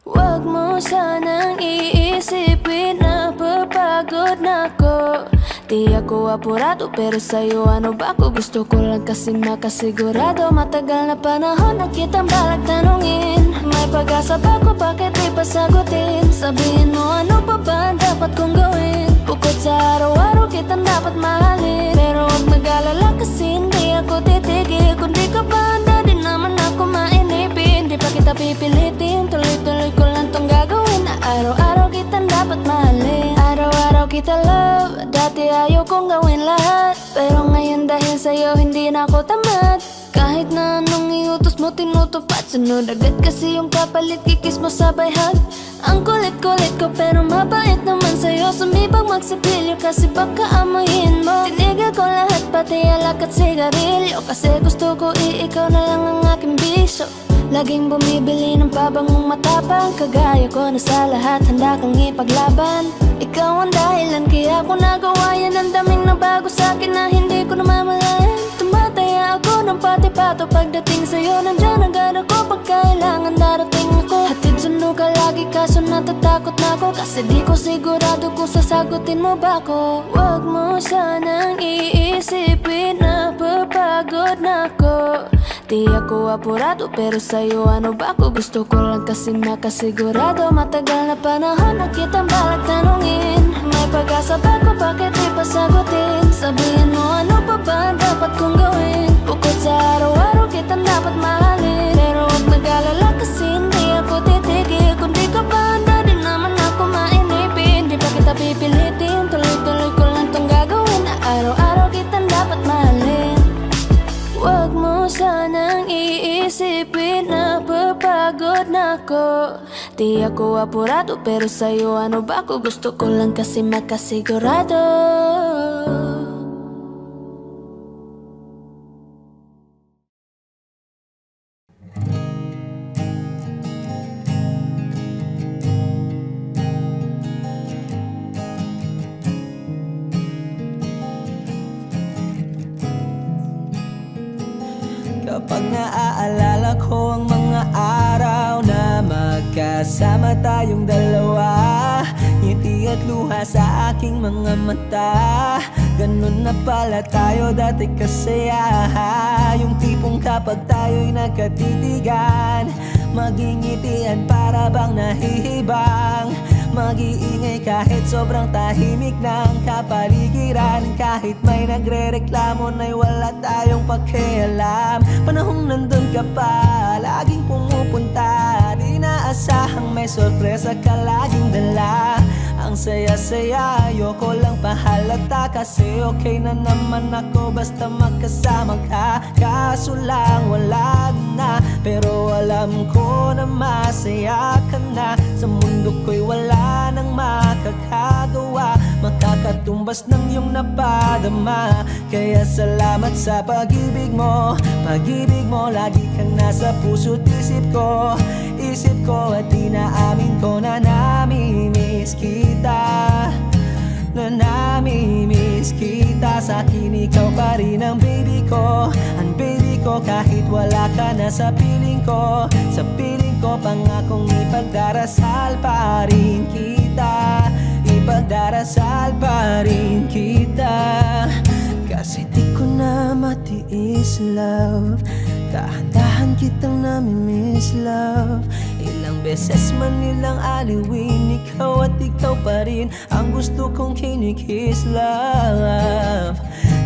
Huwag mo sanang iisipin na papagod na ako. Di ako apurado pero sa'yo ano ba ako? Gusto ko lang kasi makasigurado. Matagal na panahon na kitang balak tanungin, may pag-asa ba ko, bakit di pa sagutin? Sabihin mo ano pa ba ang dapat kong gawin? Bukod sa araw-araw kitang dapat mahalin, pero huwag mag-alala kasi hindi ako titigil. Kung di ka pa handa di naman ako mainipin. Di pa kita pipilitin, tuloy-tuloy ko lang tong gagawin. Na araw-araw kitang dapat mahalin, araw-araw kita love. Dati ayaw kong gawin lahat, pero ngayon dahil sa'yo hindi na ako tamad. Kahit na anong iutos mo tinutupad, sunod agad kasi yung kapalit, kikis mo sabay hug. Ang kulit-kulit ko pero mabait naman sa'yo, sumibang magsipilyo kasi baka amoyin mo. Tinigil ko lahat pati alak at sigarilyo, kasi gusto ko ikaw na lang ang aking bisyo. Laging bumibili ng pabangong matapang, kagaya ko na sa lahat handa kang ipaglaban. Ikaw ang dahilan kaya ko nagawa yan, ang daming nabago sa'kin na hindi ko namamalayan. Tumataya ako ng pati-pato pagdating sa'yo, nandyan agad ako pag kailangan darating ako. Hatid sundo ka lagi kaso natatakot na ako, kasi di ko sigurado kung sasagutin mo ba ako. Huwag mo sanang iisipin na papagod na ako. Di ako apurado pero sa'yo ano ba ako? Gusto ko lang kasi makasigurado. Matagal na panahon na kitang balak tanungin, may pag-asa ba ko, bakit di pa sagutin? Sabihin mo ano pa ba ang dapat kong gawin? Bukod sa araw-araw kitang dapat mahalin, pero huwag mag-alala kasi hindi ako titigil. Kung di ka pa handa di naman ako mainipin. Di pa kita pipilitin, tuloy-tuloy ko lang tong gagawin. Na araw-araw kitang dapat mahalin. Huwag mo sanang iisipin na papagod na ako. Di ako apurado pero sa'yo ano ba ako? Gusto ko lang kasi makasigurado. Kapag naaalala ko ang mga araw na magkasama tayong dalawa, ngiti at luha sa aking mga mata. Ganun na pala tayo dati kasaya, yung tipong kapag tayo'y nagkatitigan, magingitian para bang nahihibang. Mag-iingay kahit sobrang tahimik ng kapaligiran, kahit may nagre-reklamo na'y wala tayong pakialam. Panahong nandun ka pa, laging pumupunta, di naasahang may sorpresa ka laging dala. Ang saya-saya, ayoko lang pahalata, kasi okay na naman ako basta magkasama ka. Kaso lang wala na, pero alam ko na masaya ka na. Sa mundo ko'y wala nang makakagawa, makakatumbas ng iyong napadama. Kaya salamat sa pag-ibig mo, pag-ibig mo. Lagi kang nasa puso't isip ko, isip ko. At inaamin ko na namimiss kita, na namimiss kita. Sa'kin ikaw pa rin ang baby ko, ang baby ko. Kahit wala ka na sa piling ko, sa piling ko. Pangakong ipagdarasal pa rin kita, ipagdarasal pa rin kita. Kasi di ko na matiis, love. Dahan-dahan kitang namimiss, love. Ilang beses man nilang aliwin, ikaw at ikaw pa rin ang gusto kong kinikiss, love.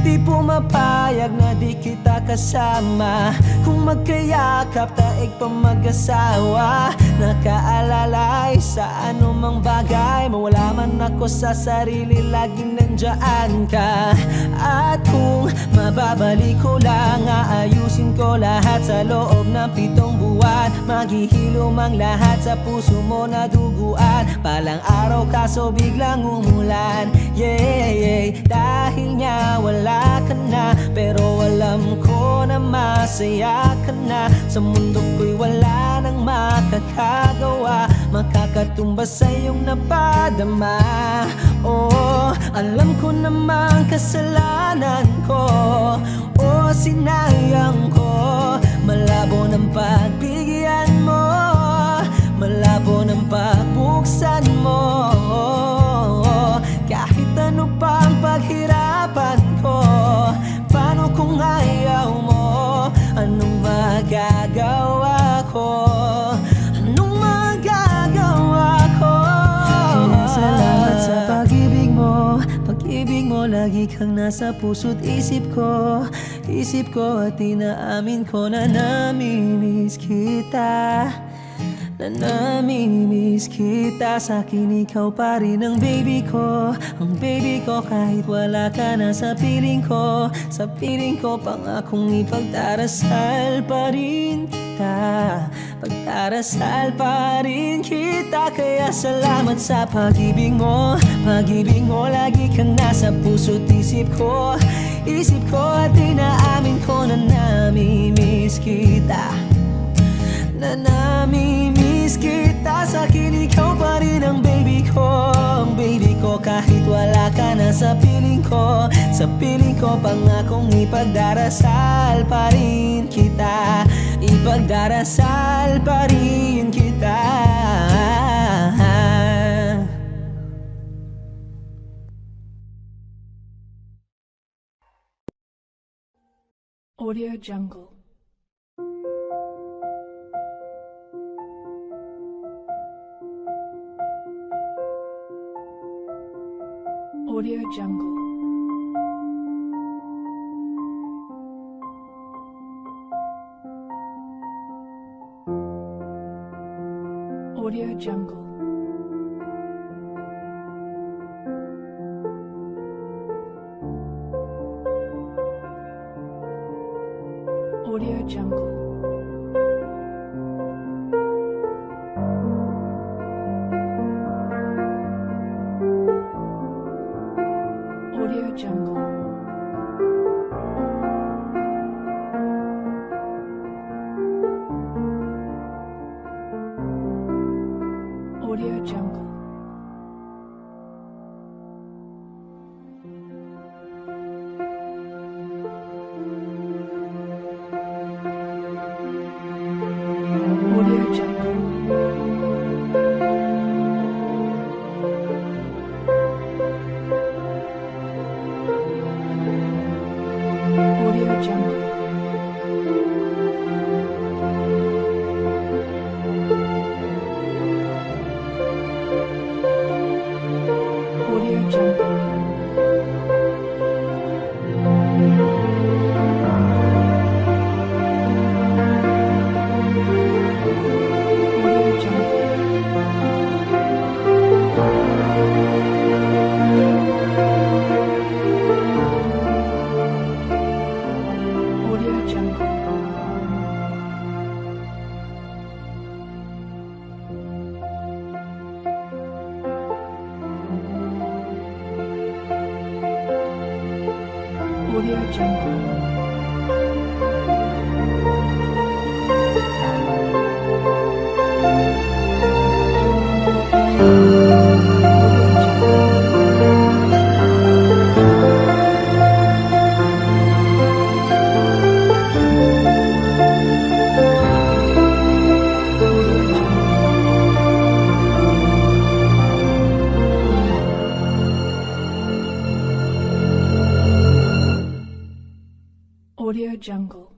Di pumapayag na di kita kasama, kung magkayakap taig pa mag-asawa. Nakaalalay sa anumang bagay, mawala man ako sa sarili, laging nandyan ka. At kung mababalik ko lang, aayusin ko lahat sa loob ng 7 buwan. Maghihilom ang lahat sa puso mo na duguan. Palang araw kaso biglang umulan, yeah, yeah. Dahil nga wala ka na, pero alam ko na masaya ka na. Sa mundo ko'y wala nang makakagawa, makakatumbas sa iyong napadama. Oh, alam ko namang kasalanan ko, oh, sinayang ko. Malabo ng pagbigyan mo, malabo ng pagbuksan mo. Kahit ano pang paghirapan ko, paano kung ayaw mo? Anong magagawa ko? Anong magagawa ko? Kaya salamat sa pag-ibig mo, pag-ibig mo. Lagi kang nasa puso't isip ko, isip ko. At inaamin ko na namimiss kita, na namimiss kita. Sa'kin ikaw pa rin ang baby ko, ang baby ko. Kahit wala ka na sa piling ko, sa piling ko. Pangakong ipagdarasal pa rin kita, pagdarasal pa rin kita. Kaya salamat sa pag-ibig mo, pag-ibig mo. Lagi kang nasa puso't isip ko, isip ko. At inaamin ko na namimiss kita, na namimiss kita. Sa'kin ikaw pa rin ang baby ko, ang baby ko. Kahit wala ka na sa piling ko, sa piling ko. Pangakong ipagdarasal pa rin kita, ipagdarasal pa rin kita. Audio Jungle. Audio Jungle. Audio Jungle. Audio Jungle. Audio Jungle. Audio Jungle. Audio Jungle. Audio Jungle. Audio Jungle. Jungle. Audio Jungle.